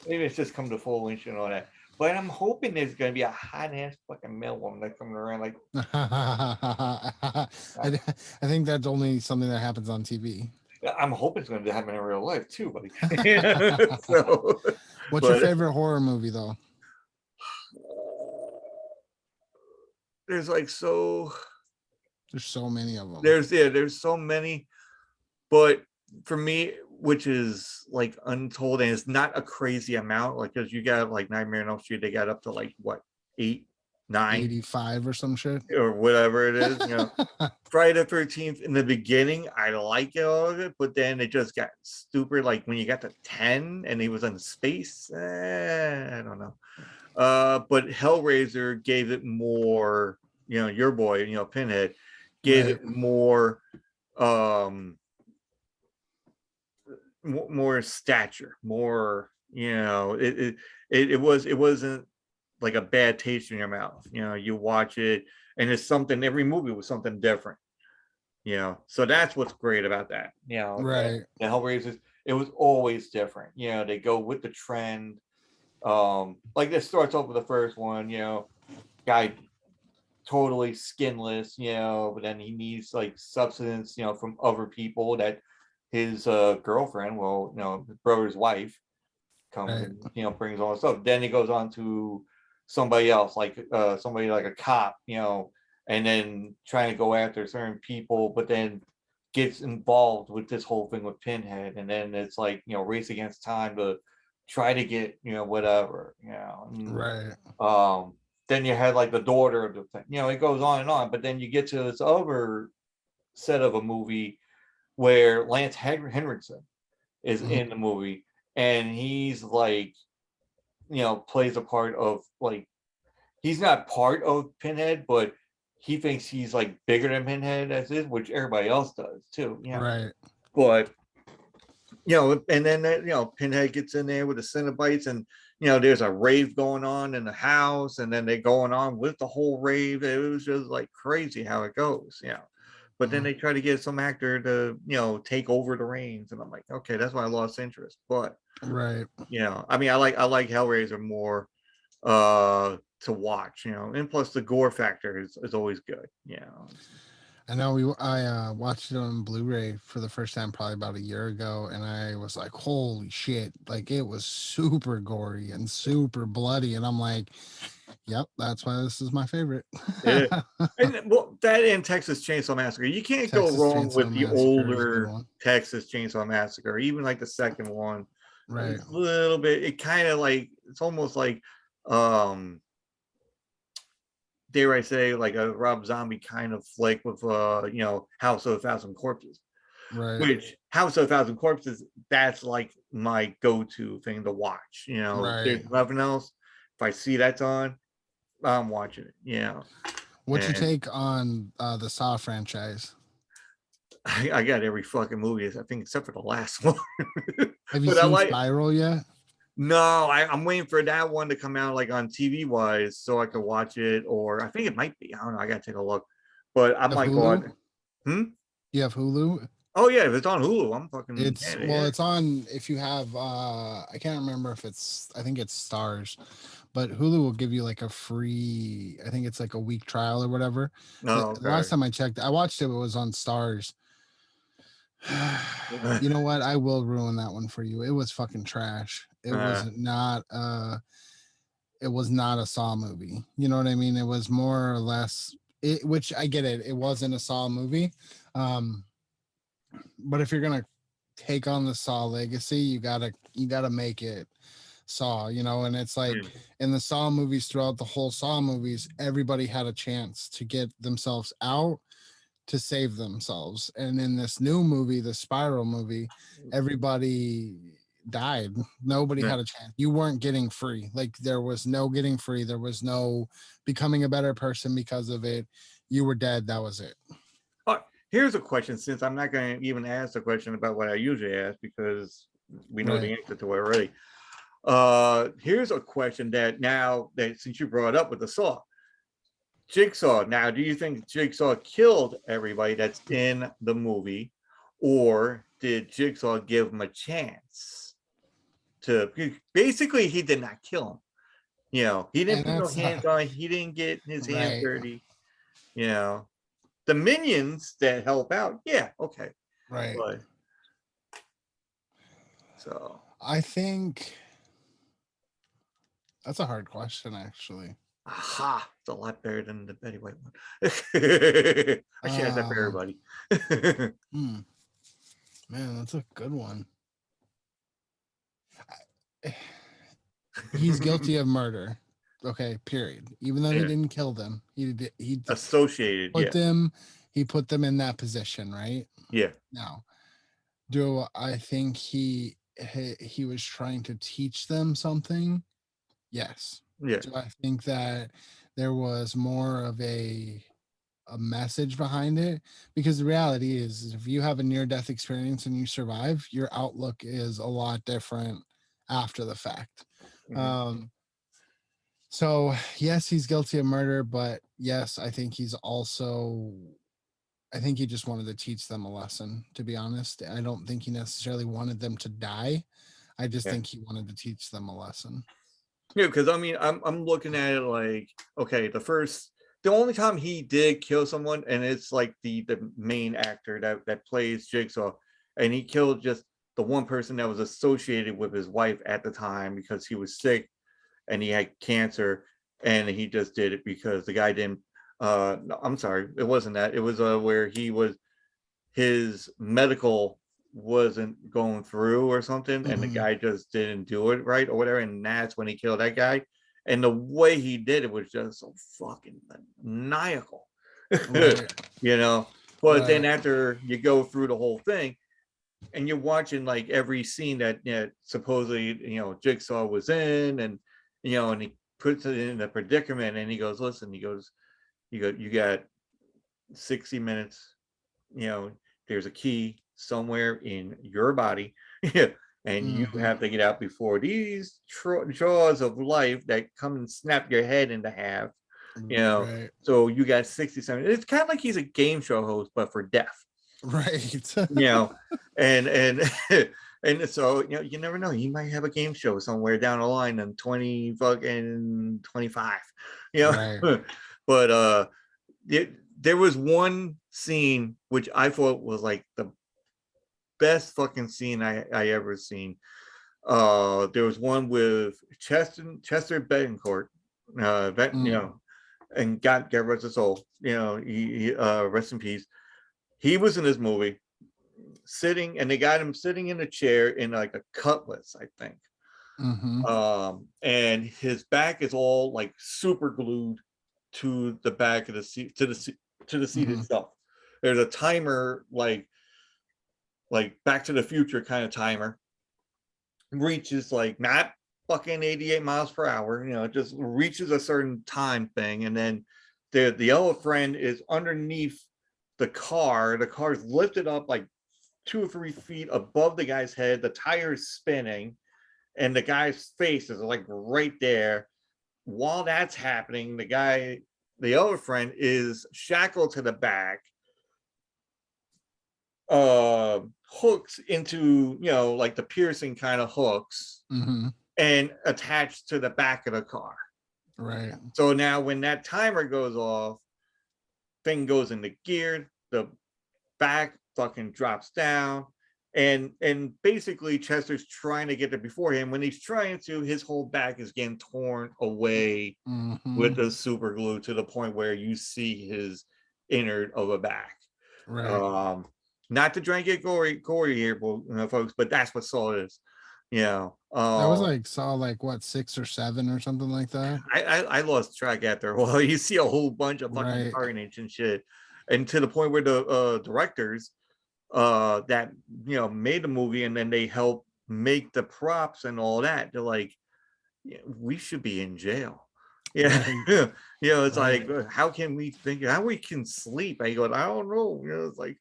Speaker 1: Maybe it's just come to fruition and all that. But I'm hoping there's gonna be a hot ass fucking mail woman that's coming around like.
Speaker 2: I, I think that's only something that happens on TV.
Speaker 1: I'm hoping it's going to happen in real life too, buddy. So,
Speaker 2: What's your
Speaker 1: but
Speaker 2: favorite horror movie though?
Speaker 1: there's like so
Speaker 2: There's so many of them.
Speaker 1: there's so many, but for me, which is like untold, and it's not a crazy amount, like because you got like Nightmare on Elm Street, they got up to like what 8, 9,
Speaker 2: 85 or some shit
Speaker 1: or whatever it is. Friday the 13th in the beginning, I like it all of it, but then it just got stupid. Like when you got to 10 and he was in space, I don't know. But Hellraiser gave it more, your boy, Pinhead gave
Speaker 2: right.
Speaker 1: it more more stature, more, it wasn't like a bad taste in your mouth. You watch it and it's something, every movie was something different. So that's what's great about that.
Speaker 2: Right.
Speaker 1: The Hellraisers, it was always different. They go with the trend. Like this starts off with the first one, guy totally skinless, but then he needs like substance, from other people that his girlfriend, well, his brother's wife comes
Speaker 2: Right.
Speaker 1: and, brings all this stuff. Then it goes on to somebody else, like somebody like a cop, and then trying to go after certain people, but then gets involved with this whole thing with Pinhead, and then it's like race against time to try to get whatever
Speaker 2: Right.
Speaker 1: then you had like the daughter of the thing, it goes on and on, but then you get to this other set of a movie where Lance Henriksen is in the movie, and he's like plays a part of like he's not part of Pinhead, but he thinks he's like bigger than Pinhead as is, which everybody else does too.
Speaker 2: Right.
Speaker 1: But And then Pinhead gets in there with the Cenobites, and there's a rave going on in the house, and then they're going on with the whole rave. It was just like crazy how it goes. But then they try to get some actor to take over the reins, and I'm like, okay, that's why I lost interest. But
Speaker 2: right.
Speaker 1: I mean, I like Hellraiser more to watch, and plus the gore factor is always good.
Speaker 2: I know I watched it on Blu-ray for the first time probably about a year ago, and I was like, holy shit, like it was super gory and super bloody, and I'm like, yep, that's why this is my favorite.
Speaker 1: Yeah. And well, that and Texas Chainsaw Massacre, you can't go
Speaker 2: Texas
Speaker 1: wrong
Speaker 2: Chainsaw
Speaker 1: with the
Speaker 2: Massacre is a good
Speaker 1: older
Speaker 2: one.
Speaker 1: Texas Chainsaw Massacre, even like the second one.
Speaker 2: Right.
Speaker 1: It's a little bit, it kind of like, it's almost like dare I say, like a Rob Zombie kind of flick with House of a Thousand Corpses.
Speaker 2: Right.
Speaker 1: Which House of a Thousand Corpses, that's like my go-to thing to watch.
Speaker 2: Right.
Speaker 1: There's nothing else. If I see that's on, I'm watching it.
Speaker 2: What's your
Speaker 1: And
Speaker 2: take on the Saw franchise?
Speaker 1: I got every fucking movie, I think, except for the last one.
Speaker 2: Have you
Speaker 1: But I
Speaker 2: seen
Speaker 1: like.
Speaker 2: Spiral yet?
Speaker 1: No, I'm waiting for that one to come out like on TV wise, so I could watch it. Or I think it might be. I don't know. I gotta take a look. But I might go on.
Speaker 2: You have Hulu?
Speaker 1: Oh yeah, if it's on Hulu, I'm fucking.
Speaker 2: It's on if you have I can't remember if it's I think it's Stars, but Hulu will give you like a free, I think it's like a week trial or whatever.
Speaker 1: No,
Speaker 2: The last time I checked, I watched it was on Stars. You know what? I will ruin that one for you. It was fucking trash. It was not a Saw movie. You know what I mean? It was more or less which I get it. It wasn't a Saw movie. But if you're gonna take on the Saw legacy, you gotta make it Saw, and it's like in the Saw movies, throughout the whole Saw movies, everybody had a chance to get themselves out, to save themselves. And in this new movie, the Spiral movie, everybody died. Nobody had a chance. You weren't getting free. Like there was no getting free. There was no becoming a better person because of it. You were dead. That was it.
Speaker 1: Here's a question, since I'm not going to even ask the question about what I usually ask because we know the answer to it already. Here's a question that now that since you brought it up with the Saw, Jigsaw. Now, do you think Jigsaw killed everybody that's in the movie, or did Jigsaw give him a chance to? Basically, he did not kill him. He didn't put no hands on. He didn't get his hands dirty. The minions that help out, yeah, okay,
Speaker 2: right.
Speaker 1: But so
Speaker 2: I think that's a hard question, actually.
Speaker 1: Aha, it's a lot better than the Betty White one. I should ask that for everybody.
Speaker 2: Man, that's a good one. He's guilty of murder. Okay, period. Even though he didn't kill them, he
Speaker 1: associated.
Speaker 2: He put them in that position, right?
Speaker 1: Yeah.
Speaker 2: Now, do I think he was trying to teach them something? Yes.
Speaker 1: Yeah.
Speaker 2: Do I think that there was more of a message behind it? Because the reality is, if you have a near-death experience and you survive, your outlook is a lot different after the fact. So yes, he's guilty of murder, but yes, I think he just wanted to teach them a lesson, to be honest. I don't think he necessarily wanted them to die. I just think he wanted to teach them a lesson.
Speaker 1: Yeah, because I mean, I'm looking at it like, okay, the only time he did kill someone, and it's like the main actor that plays Jigsaw, and he killed just the one person that was associated with his wife at the time because he was sick and he had cancer, and he just did it because the guy didn't. No, I'm sorry, it wasn't that. It was where his medical wasn't going through or something, and the guy just didn't do it right or whatever, and that's when he killed that guy. And the way he did it was just so fucking maniacal. Right. But then after you go through the whole thing and you're watching like every scene that supposedly Jigsaw was in, and and he puts it in a predicament, and he goes, listen, he goes, you got 60 minutes, there's a key, somewhere in your body. And you have to get out before these jaws of life that come and snap your head into half.
Speaker 2: Right.
Speaker 1: So you got 67. It's kind of like he's a game show host, but for deaf.
Speaker 2: Right.
Speaker 1: And and so you never know. He might have a game show somewhere down the line in 2025.
Speaker 2: Right.
Speaker 1: But there was one scene which I thought was like the best fucking scene I ever seen. There was one with Chester Betancourt, and God rest his soul. He rest in peace. He was in this movie sitting, and they got him sitting in a chair in like a cutlass, I think. And his back is all like super glued to the back of the seat, to the seat itself. There's a timer, like Back to the Future kind of timer, reaches like not fucking 88 miles per hour, it just reaches a certain time thing, and then the yellow friend is underneath the car's lifted up like 2 or 3 feet above the guy's head, the tire is spinning, and the guy's face is like right there. While that's happening, the yellow friend, is shackled to the back, hooks into like the piercing kind of hooks, and attached to the back of the car.
Speaker 2: Right.
Speaker 1: So now when that timer goes off, thing goes into gear, the back fucking drops down, and basically Chester's trying to get there before him. When he's trying to, his whole back is getting torn away with the super glue, to the point where you see his innard of a back.
Speaker 2: Right.
Speaker 1: Not to try and get gory here, folks, but that's what Saw is.
Speaker 2: That was like Saw, like what, 6 or 7 or something like that.
Speaker 1: I lost track after a while. You see a whole bunch of fucking carnage and shit, and to the point where the directors that made the movie, and then they helped make the props and all that, they're like, we should be in jail. It's like, how can we think, how we can sleep? I go, I don't know. It's like,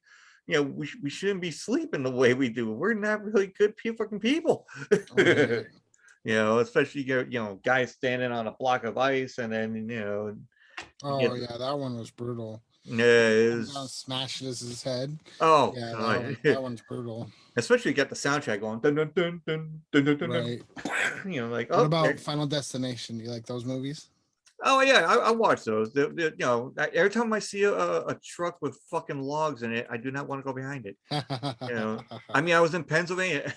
Speaker 1: we shouldn't be sleeping the way we do. We're not really good fucking people. Especially guys standing on a block of ice, and then
Speaker 2: that one was brutal. Smashes his head.
Speaker 1: Oh,
Speaker 2: yeah, that one's brutal.
Speaker 1: Especially you got the soundtrack going. Dun, dun, dun, dun, dun, dun, dun,
Speaker 2: right.
Speaker 1: Like,
Speaker 2: what about Final Destination? Do you like those movies?
Speaker 1: Oh yeah, I watch those. Every time I see a truck with fucking logs in it, I do not want to go behind it. I mean, I was in Pennsylvania.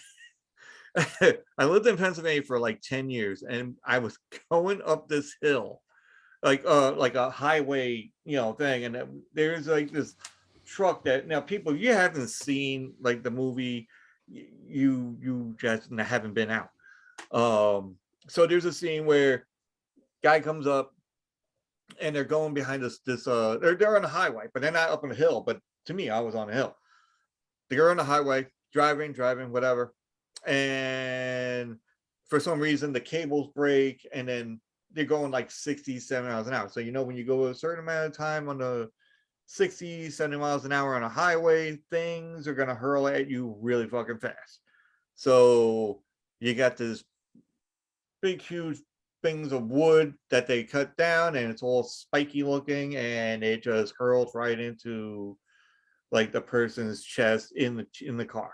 Speaker 1: I lived in Pennsylvania for like 10 years, and I was going up this hill, like a highway, thing, and there's like this truck that, now people, you haven't seen like the movie, you just haven't been out. So there's a scene where guy comes up, and they're going behind this they're on a highway, but they're not up on a hill. But to me, I was on a hill. They're on the highway, driving, whatever, and for some reason the cables break, and then they're going like 67 miles an hour. So when you go a certain amount of time on the 60, 70 miles an hour on a highway, things are gonna hurl at you really fucking fast. So you got this big, huge things of wood that they cut down, and it's all spiky looking, and it just hurled right into like the person's chest in the car.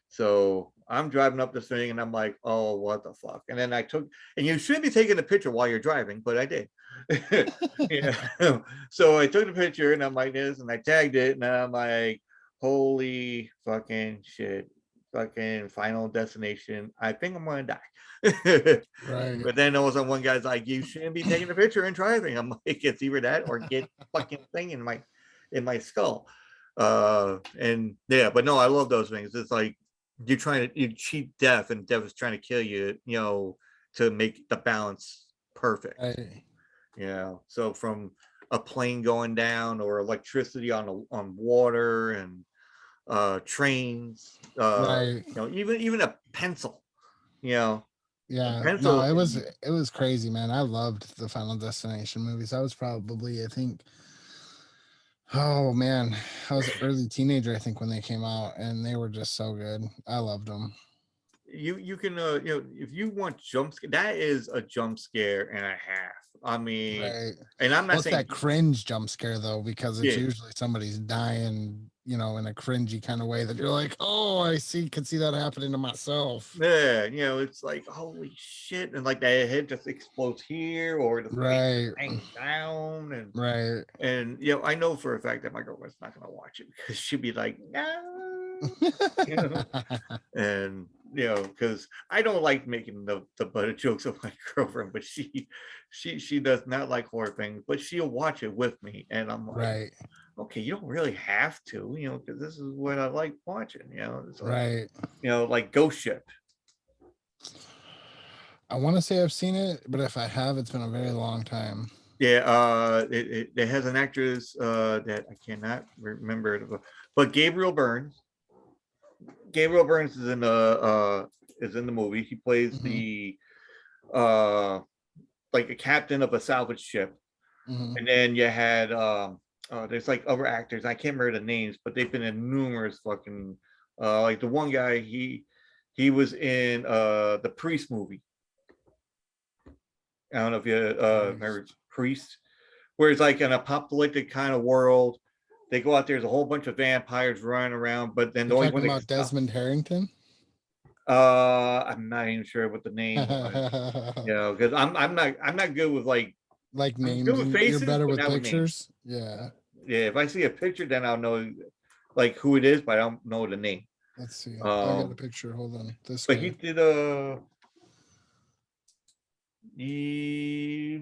Speaker 1: So I'm driving up this thing, and I'm like, oh, what the fuck? And then and you shouldn't be taking a picture while you're driving, but I did. So I took the picture, and I'm like this, and I tagged it, and I'm like, holy fucking shit, fucking Final Destination, I think I'm gonna die.
Speaker 2: Right.
Speaker 1: But then also one guy's like, you shouldn't be taking a picture and driving. I'm like, it's either that or get fucking thing in my skull. And yeah, but no, I love those things. It's like you cheat death, and death is trying to kill you, to make the balance perfect.
Speaker 2: Right.
Speaker 1: So from a plane going down, or electricity on water, and trains,
Speaker 2: right.
Speaker 1: Even a pencil,
Speaker 2: Yeah, no, it was crazy, man. I loved the Final Destination movies. I was probably, I think, Oh man, I was an early teenager, I think, when they came out, and they were just so good. I loved them.
Speaker 1: You can if you want jump scare, that is a jump scare and a half. I mean,
Speaker 2: Right.
Speaker 1: and I'm
Speaker 2: Well,
Speaker 1: not
Speaker 2: it's
Speaker 1: saying
Speaker 2: that cringe jump scare though, because it's
Speaker 1: yeah,
Speaker 2: usually somebody's dying, in a cringy kind of way that you're like, oh, I can see that happening to myself.
Speaker 1: yeah, it's like holy shit, and like that head just explodes here, or the face just
Speaker 2: Right.
Speaker 1: hangs down,
Speaker 2: Right.
Speaker 1: and I know for a fact that my girlfriend's not gonna watch it because she'd be like, no, you know, and because I don't like making the butt of jokes of my girlfriend, but she does not like horror things, but she'll watch it with me, and I'm like,
Speaker 2: Right.
Speaker 1: okay, you don't really have to, because this is what I like watching, so
Speaker 2: Right.
Speaker 1: like Ghost Ship.
Speaker 2: I want to say I've seen it, but if I have, it's been a very long time.
Speaker 1: Yeah, it has an actress that I cannot remember, but Gabriel Burns is in the movie. He plays
Speaker 2: Mm-hmm.
Speaker 1: the like a captain of a salvage ship.
Speaker 2: Mm-hmm.
Speaker 1: And then you had there's like other actors. I can't remember the names, but they've been in numerous fucking like the one guy, he was in the Priest movie. I don't know if you remember Priest, where it's like an apocalyptic kind of world. They go out there's a whole bunch of vampires running around, but then the
Speaker 2: You're
Speaker 1: only one
Speaker 2: talking
Speaker 1: that can
Speaker 2: about
Speaker 1: stop.
Speaker 2: Desmond Harrington?
Speaker 1: I'm not even sure what the name was. Because I'm not good with like
Speaker 2: Like
Speaker 1: I'm good
Speaker 2: names,
Speaker 1: with
Speaker 2: and you're
Speaker 1: faces,
Speaker 2: better
Speaker 1: but
Speaker 2: with
Speaker 1: not with names.
Speaker 2: pictures. Yeah.
Speaker 1: Yeah, if I see a picture, then I'll know like who it is, but I don't know the name.
Speaker 2: Let's see. I got a picture. Hold on. This
Speaker 1: But he
Speaker 2: guy.
Speaker 1: did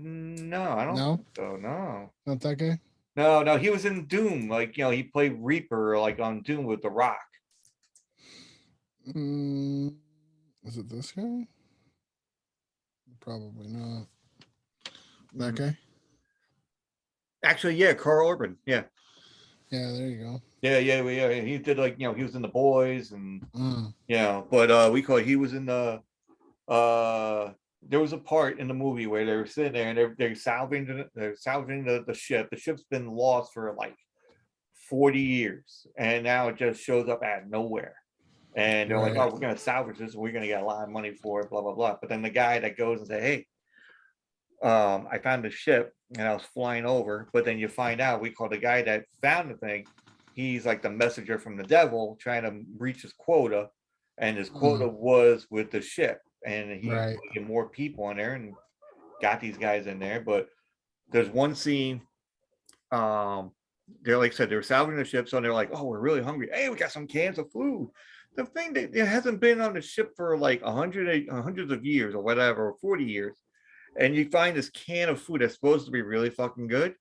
Speaker 1: no, I don't
Speaker 2: No,
Speaker 1: think so. No.
Speaker 2: not that guy.
Speaker 1: No, he was in Doom. Like, he played Reaper like on Doom with The Rock.
Speaker 2: Is it this guy? Probably not. That
Speaker 1: Mm.
Speaker 2: guy?
Speaker 1: Actually, yeah, Carl Urban. Yeah.
Speaker 2: Yeah, there you go.
Speaker 1: Yeah. He did like, he was in The Boys and
Speaker 2: Mm.
Speaker 1: but he was in the there was a part in the movie where they were sitting there and they're salvaging the ship. The ship's been lost for like 40 years and now it just shows up out of nowhere. And they're like,
Speaker 2: Right.
Speaker 1: oh, we're gonna salvage this, we're gonna get a lot of money for it, blah blah blah. But then the guy that goes and say, hey, I found the ship and I was flying over, but then you find out we call the guy that found the thing, he's like the messenger from the devil trying to reach his quota, and his quota was with the ship, and he
Speaker 2: Right.
Speaker 1: get more people in there and got these guys in there. But there's one scene, they're like I said, they're salvaging the ship, so they're like, oh, we're really hungry. Hey, we got some cans of food. The thing that it hasn't been on the ship for like hundreds of years or whatever, or 40 years. And you find this can of food that's supposed to be really fucking good,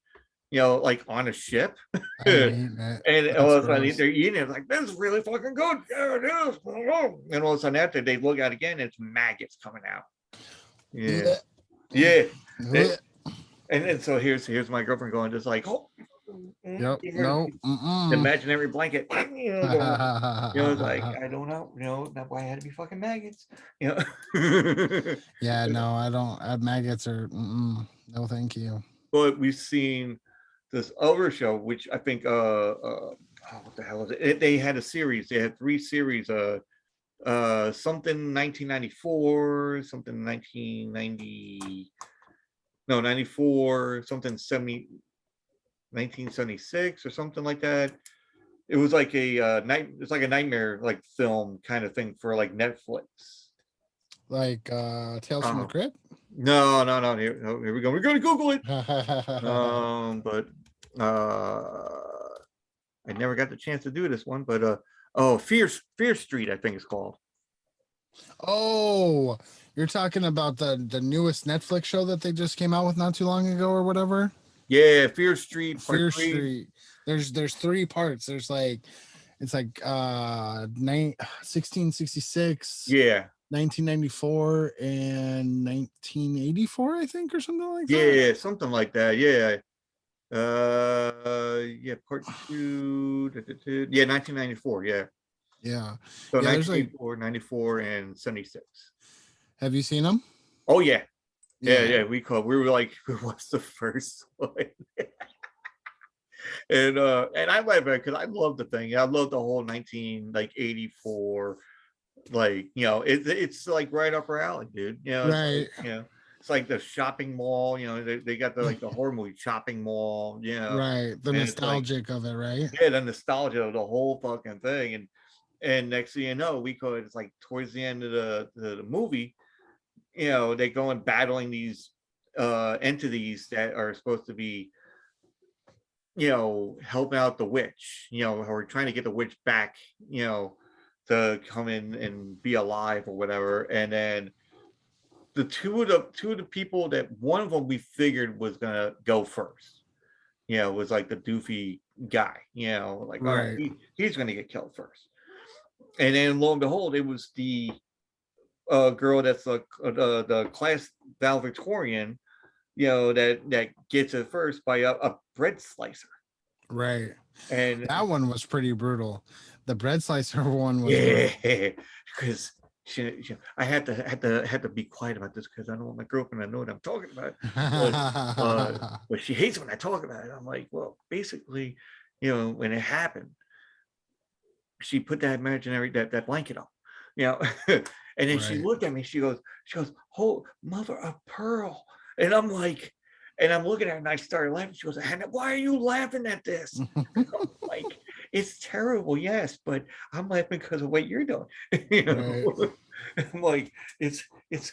Speaker 1: like on a ship. And all of a sudden they're eating it, like, this is really fucking good. Yeah, it is. And all of a sudden after they look at it again, it's maggots coming out. Yeah. And then so here's my girlfriend going just like, oh,
Speaker 2: yep. No.
Speaker 1: Imaginary blanket. It's like, I don't know. That's why I had to be fucking maggots.
Speaker 2: Yeah, no, I don't add maggots or no, thank you.
Speaker 1: But we've seen this other show, which I think what the hell is it? They had a series. They had 3 series. Something 1994, something 1990. No, 94, something 1976 or something like that. It was like a it's like a nightmare like film kind of thing for like Netflix.
Speaker 2: Like Tales from the Crypt?
Speaker 1: No. Here we go. We're gonna Google it. But I never got the chance to do this one. But Fear Street, I think it's called.
Speaker 2: Oh, you're talking about the newest Netflix show that they just came out with not too long ago or whatever?
Speaker 1: Yeah, Fear Street.
Speaker 2: Fear Street. There's 3 parts. There's like it's like 1666.
Speaker 1: Yeah.
Speaker 2: 1994 and 1984, I think, or something like that.
Speaker 1: Yeah, something like that. Yeah. Part 2. Yeah, 1994. Yeah.
Speaker 2: Yeah.
Speaker 1: So
Speaker 2: yeah,
Speaker 1: 1984, 94, and 76.
Speaker 2: Have you seen them?
Speaker 1: Oh yeah. Yeah. We were like, what's the first one? and I laugh at it because I love the thing. I love the whole 1984, like, you know, it's like right up our alley, dude. You know, it's
Speaker 2: Right.
Speaker 1: like, you know, it's like the shopping mall. You know, they got the like the horror movie shopping mall. You know,
Speaker 2: Right. The
Speaker 1: and it's like,
Speaker 2: nostalgic of it, right?
Speaker 1: yeah, the nostalgia of the whole fucking thing. And next thing you know, we go, it's like towards the end of the movie, you know, they go and battling these entities that are supposed to be, you know, helping out the witch, you know, or trying to get the witch back, you know, to come in and be alive or whatever. And then the two of the people that one of them we figured was gonna go first, you know, was like the doofy guy, you know, like, all right,
Speaker 2: Right.
Speaker 1: he's gonna get killed first. And then lo and behold, it was the girl that's the class valedictorian, you know, that gets it first by a bread slicer.
Speaker 2: Right.
Speaker 1: And
Speaker 2: That one was pretty brutal. The bread slicer one was brutal.
Speaker 1: yeah, because I had to be quiet about this because I don't want my girlfriend to know what I'm talking about. But she hates when I talk about it. I'm like, well, basically, you know, when it happened, she put that imaginary that blanket on, you know, and then she
Speaker 2: Right.
Speaker 1: looked at me. She goes, oh, mother of pearl, and I'm like, and I'm looking at her, and I started laughing. She goes, Hannah, why are you laughing at this? I'm like, it's terrible, yes, but I'm laughing because of what you're doing. You
Speaker 2: Right.
Speaker 1: know, I'm like, it's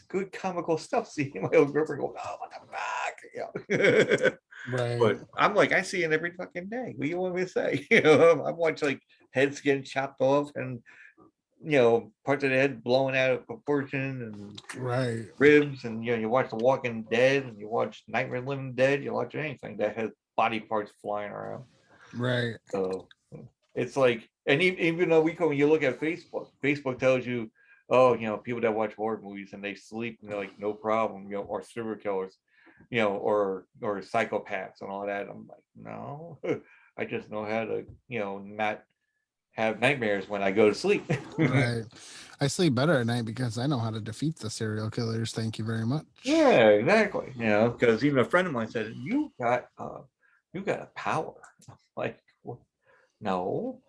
Speaker 1: good comical stuff. See my old girlfriend go, oh, what the fuck, you know.
Speaker 2: Right.
Speaker 1: But I'm like, I see it every fucking day. What do you want me to say? You know, I'm watching like heads getting chopped off and, you know, parts of the head blowing out of proportion and
Speaker 2: Right.
Speaker 1: ribs, and you know, you watch The Walking Dead and you watch Nightmare of the Living Dead, you watch anything that has body parts flying around.
Speaker 2: Right.
Speaker 1: So it's like, and even though when you look at Facebook tells you, oh, you know, people that watch horror movies and they sleep and they're like, no problem, you know, or serial killers, you know, or psychopaths and all that. I'm like, no, I just know how to, you know, not have nightmares when I go to sleep.
Speaker 2: Right. I sleep better at night because I know how to defeat the serial killers. Thank you very much.
Speaker 1: Yeah, exactly. You know, because even a friend of mine said, you got a power. I'm like, well, no.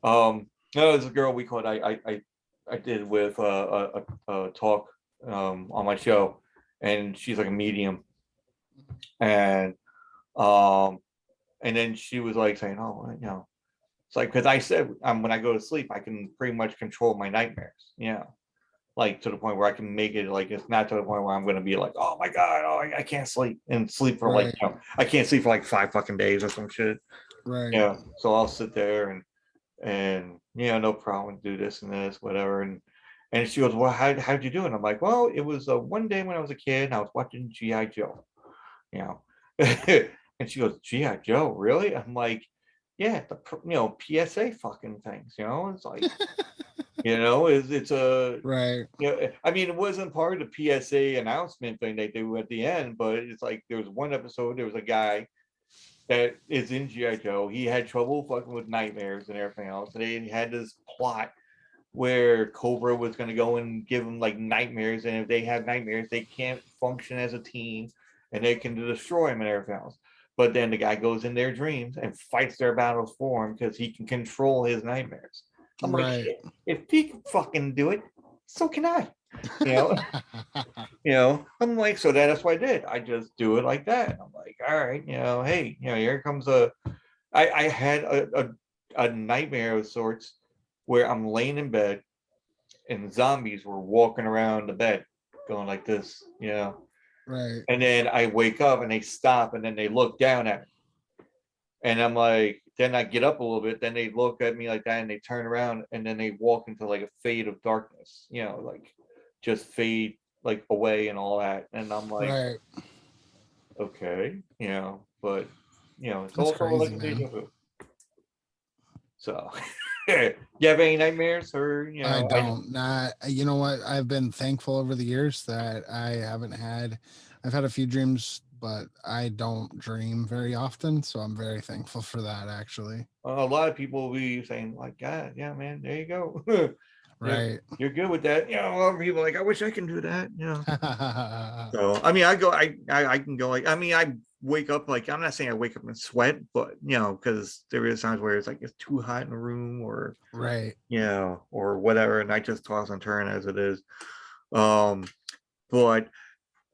Speaker 1: No, there's a girl we called I did with a talk on my show, and she's like a medium, and um and then she was like saying, oh, you know, it's like, because I said, when I go to sleep I can pretty much control my nightmares, you know, like to the point where I can make it like, it's not to the point where I'm going to be like, oh my god, oh, I can't sleep and sleep for like,
Speaker 2: Right.
Speaker 1: you know, I can't sleep for like 5 fucking days or some shit.
Speaker 2: Right.
Speaker 1: Yeah, so I'll sit there and you know, no problem, do this and this, whatever. And she goes, well, how'd you do it? I'm like, well, it was one day when I was a kid and I was watching GI Joe, you know. And she goes, GI Joe, really? I'm like, yeah, you know, PSA fucking things, you know. It's like, you know, it's a,
Speaker 2: Right.
Speaker 1: you know, I mean, it wasn't part of the PSA announcement thing they do at the end, but it's like there was one episode, there was a guy that is in GI Joe. He had trouble fucking with nightmares and everything else. And they had this plot where Cobra was going to go and give them like nightmares, and if they have nightmares, they can't function as a team, and they can destroy them and everything else. But then the guy goes in their dreams and fights their battles for him because he can control his nightmares. I'm like,
Speaker 2: Right.
Speaker 1: shit, if he can fucking do it, so can I. You know, you know, I'm like, so that's what I did. I just do it like that. I'm like, all right, you know, hey, you know, here comes I had a nightmare of sorts where I'm laying in bed and zombies were walking around the bed going like this, you know.
Speaker 2: Right.
Speaker 1: And then I wake up and they stop and then they look down at me. And I'm like, then I get up a little bit, then they look at me like that and they turn around and then they walk into like a fade of darkness, you know, like just fade like away and all that. And I'm like,
Speaker 2: Right.
Speaker 1: okay, you know, but you know, it's
Speaker 2: That's
Speaker 1: also like
Speaker 2: crazy,
Speaker 1: a
Speaker 2: man.
Speaker 1: deja vu. So you have any nightmares or you
Speaker 2: I
Speaker 1: know,
Speaker 2: don't. Not. You know what? I've been thankful over the years that I haven't had. I've had a few dreams, but I don't dream very often, so I'm very thankful for that. Actually.
Speaker 1: a lot of people will be saying like, God, yeah, man, there you go.
Speaker 2: Right.
Speaker 1: You're good with that. You know, a lot of people are like, I wish I can do that. You know. So I mean, I can go like, I mean, I wake up like, I'm not saying I wake up in sweat, but you know, because there is times where it's like it's too hot in the room, or
Speaker 2: right.
Speaker 1: you know, or whatever, and I just toss and turn as it is. Um, but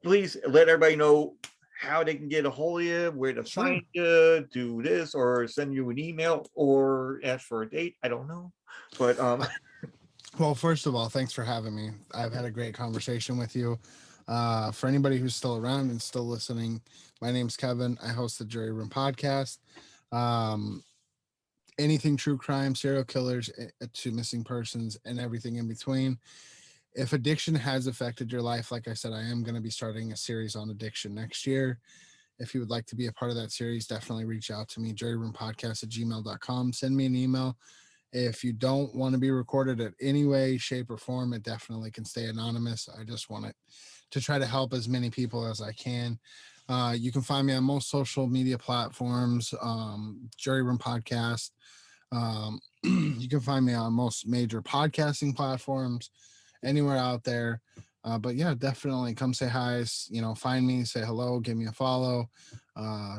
Speaker 1: please let everybody know how they can get a hold of you, where to find you, do this, or send you an email, or ask for a date. I don't know, but
Speaker 2: Well, first of all, thanks for having me. I've had a great conversation with you. For anybody who's still around and still listening, my name's Kevin. I host the Jury Room podcast. Um, anything true crime, serial killers, to missing persons, and everything in between. If addiction has affected your life, like I said, I am going to be starting a series on addiction next year. If you would like to be a part of that series, definitely reach out to me, juryroompodcast@gmail.com. Send me an email. If you don't want to be recorded at any way, shape, or form, it definitely can stay anonymous. I just want it to try to help as many people as I can. You can find me on most social media platforms, Jury Room Podcast. You can find me on most major podcasting platforms, anywhere out there. But yeah, definitely come say hi. You know, find me, say hello, give me a follow.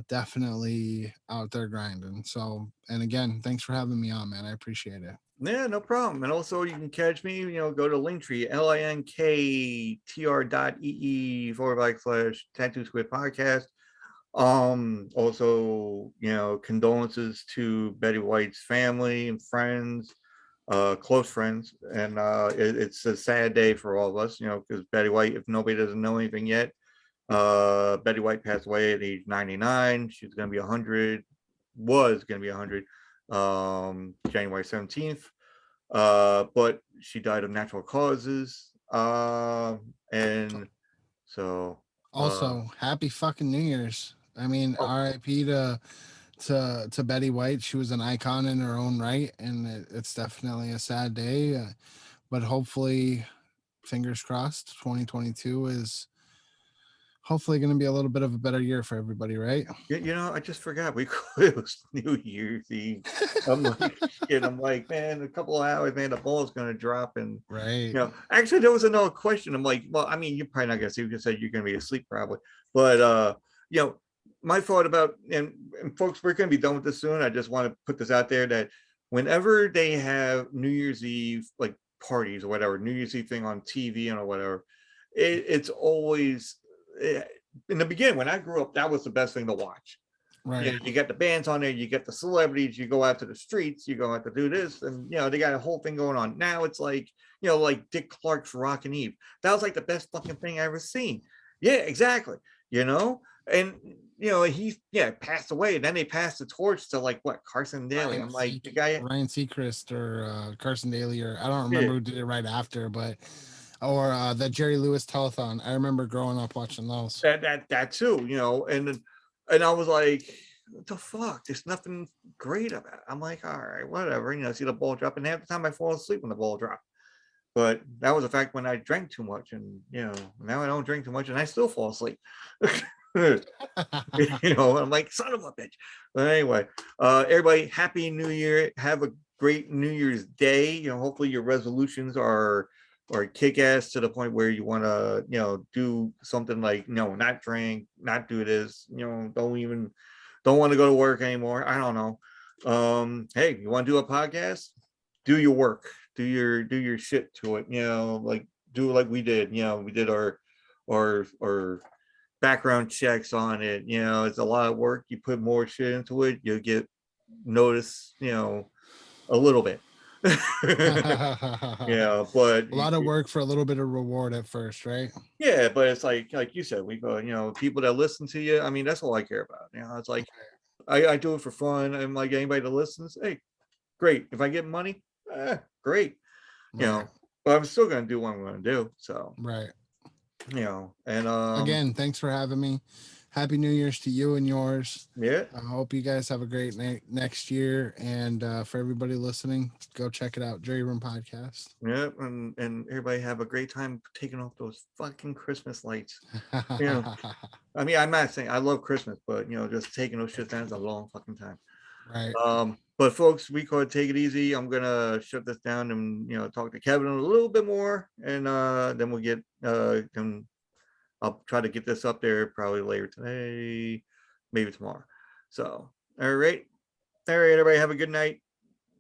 Speaker 2: Definitely out there grinding. So, and again, thanks for having me on, man. I appreciate it.
Speaker 1: yeah, no problem. And also you can catch me, you know, go to Linktree, linktr.ee/tattoo squid podcast. Also, you know, condolences to Betty White's family and friends, close friends. And it's a sad day for all of us, you know, because Betty White, if nobody doesn't know anything yet, Betty White passed away at age 99. She's going to be 100, was going to be 100, January 17th. But she died of natural causes. And so
Speaker 2: Also, happy fucking New Year's. I mean, R.I.P. to Betty White. She was an icon in her own right, and it's definitely a sad day. But hopefully, fingers crossed, 2022 is hopefully going to be a little bit of a better year for everybody, right?
Speaker 1: you know, I just forgot it was New Year's Eve. I'm like, shit, I'm like, man, a couple of hours, man, the ball's gonna drop. And
Speaker 2: right.
Speaker 1: you know, actually there was another question. I'm like, well, I mean, you're probably not gonna see, you said you're gonna be asleep probably, but you know, my thought about, and folks, we're gonna be done with this soon. I just want to put this out there that whenever they have New Year's Eve like parties or whatever, New Year's Eve thing on TV and or whatever, it's always in the beginning when I grew up, that was the best thing to watch.
Speaker 2: Right.
Speaker 1: You know, you get the bands on there, you get the celebrities, you go out to the streets, you go out to do this, and you know, they got a whole thing going on. Now it's like, you know, like Dick Clark's Rockin' Eve. That was like the best fucking thing I ever seen. Yeah, exactly. You know, and you know, he passed away, and then they passed the torch to like what, Carson Daly. I'm like, the guy
Speaker 2: Ryan Seacrest or Carson Daly, or I don't remember who did it right after, but or the Jerry Lewis telethon. I remember growing up watching those.
Speaker 1: That too, you know, and I was like, what the fuck? There's nothing great about it. I'm like, all right, whatever. You know, see the ball drop, and half the time I fall asleep when the ball dropped. But that was a fact when I drank too much, and you know, now I don't drink too much, and I still fall asleep. You know, I'm like, son of a bitch. But anyway, everybody, happy New Year. Have a great New Year's Day. You know, hopefully your resolutions are kick ass to the point where you want to, you know, do something like, you know, not drink, not do this, you know, don't want to go to work anymore. I don't know. Hey, you want to do a podcast? Do your work, do your shit to it, you know, like do like we did, you know, we did our background checks on it. You know, it's a lot of work. You put more shit into it, you'll get noticed, you know, a little bit. Yeah, but
Speaker 2: a lot of work for a little bit of reward at first, right?
Speaker 1: yeah, but it's like you said, we go, you know, people that listen to you. I mean, that's all I care about. You know, it's like I do it for fun. I'm like, anybody that listens, hey, great. If I get money, great. You know, but I'm still gonna do what I'm gonna do. So
Speaker 2: right.
Speaker 1: You know, and
Speaker 2: again, thanks for having me. Happy New Year's to you and yours.
Speaker 1: Yeah.
Speaker 2: I hope you guys have a great next year. And for everybody listening, go check it out. Jury Room Podcast.
Speaker 1: Yeah, and everybody have a great time taking off those fucking Christmas lights. You know, I mean, I'm not saying I love Christmas, but you know, just taking those shit down is a long fucking time.
Speaker 2: Right.
Speaker 1: But folks, we could take it easy. I'm gonna shut this down and talk to Kevin a little bit more, and then we'll get I'll try to get this up there probably later today, maybe tomorrow. So all right, everybody have a good night.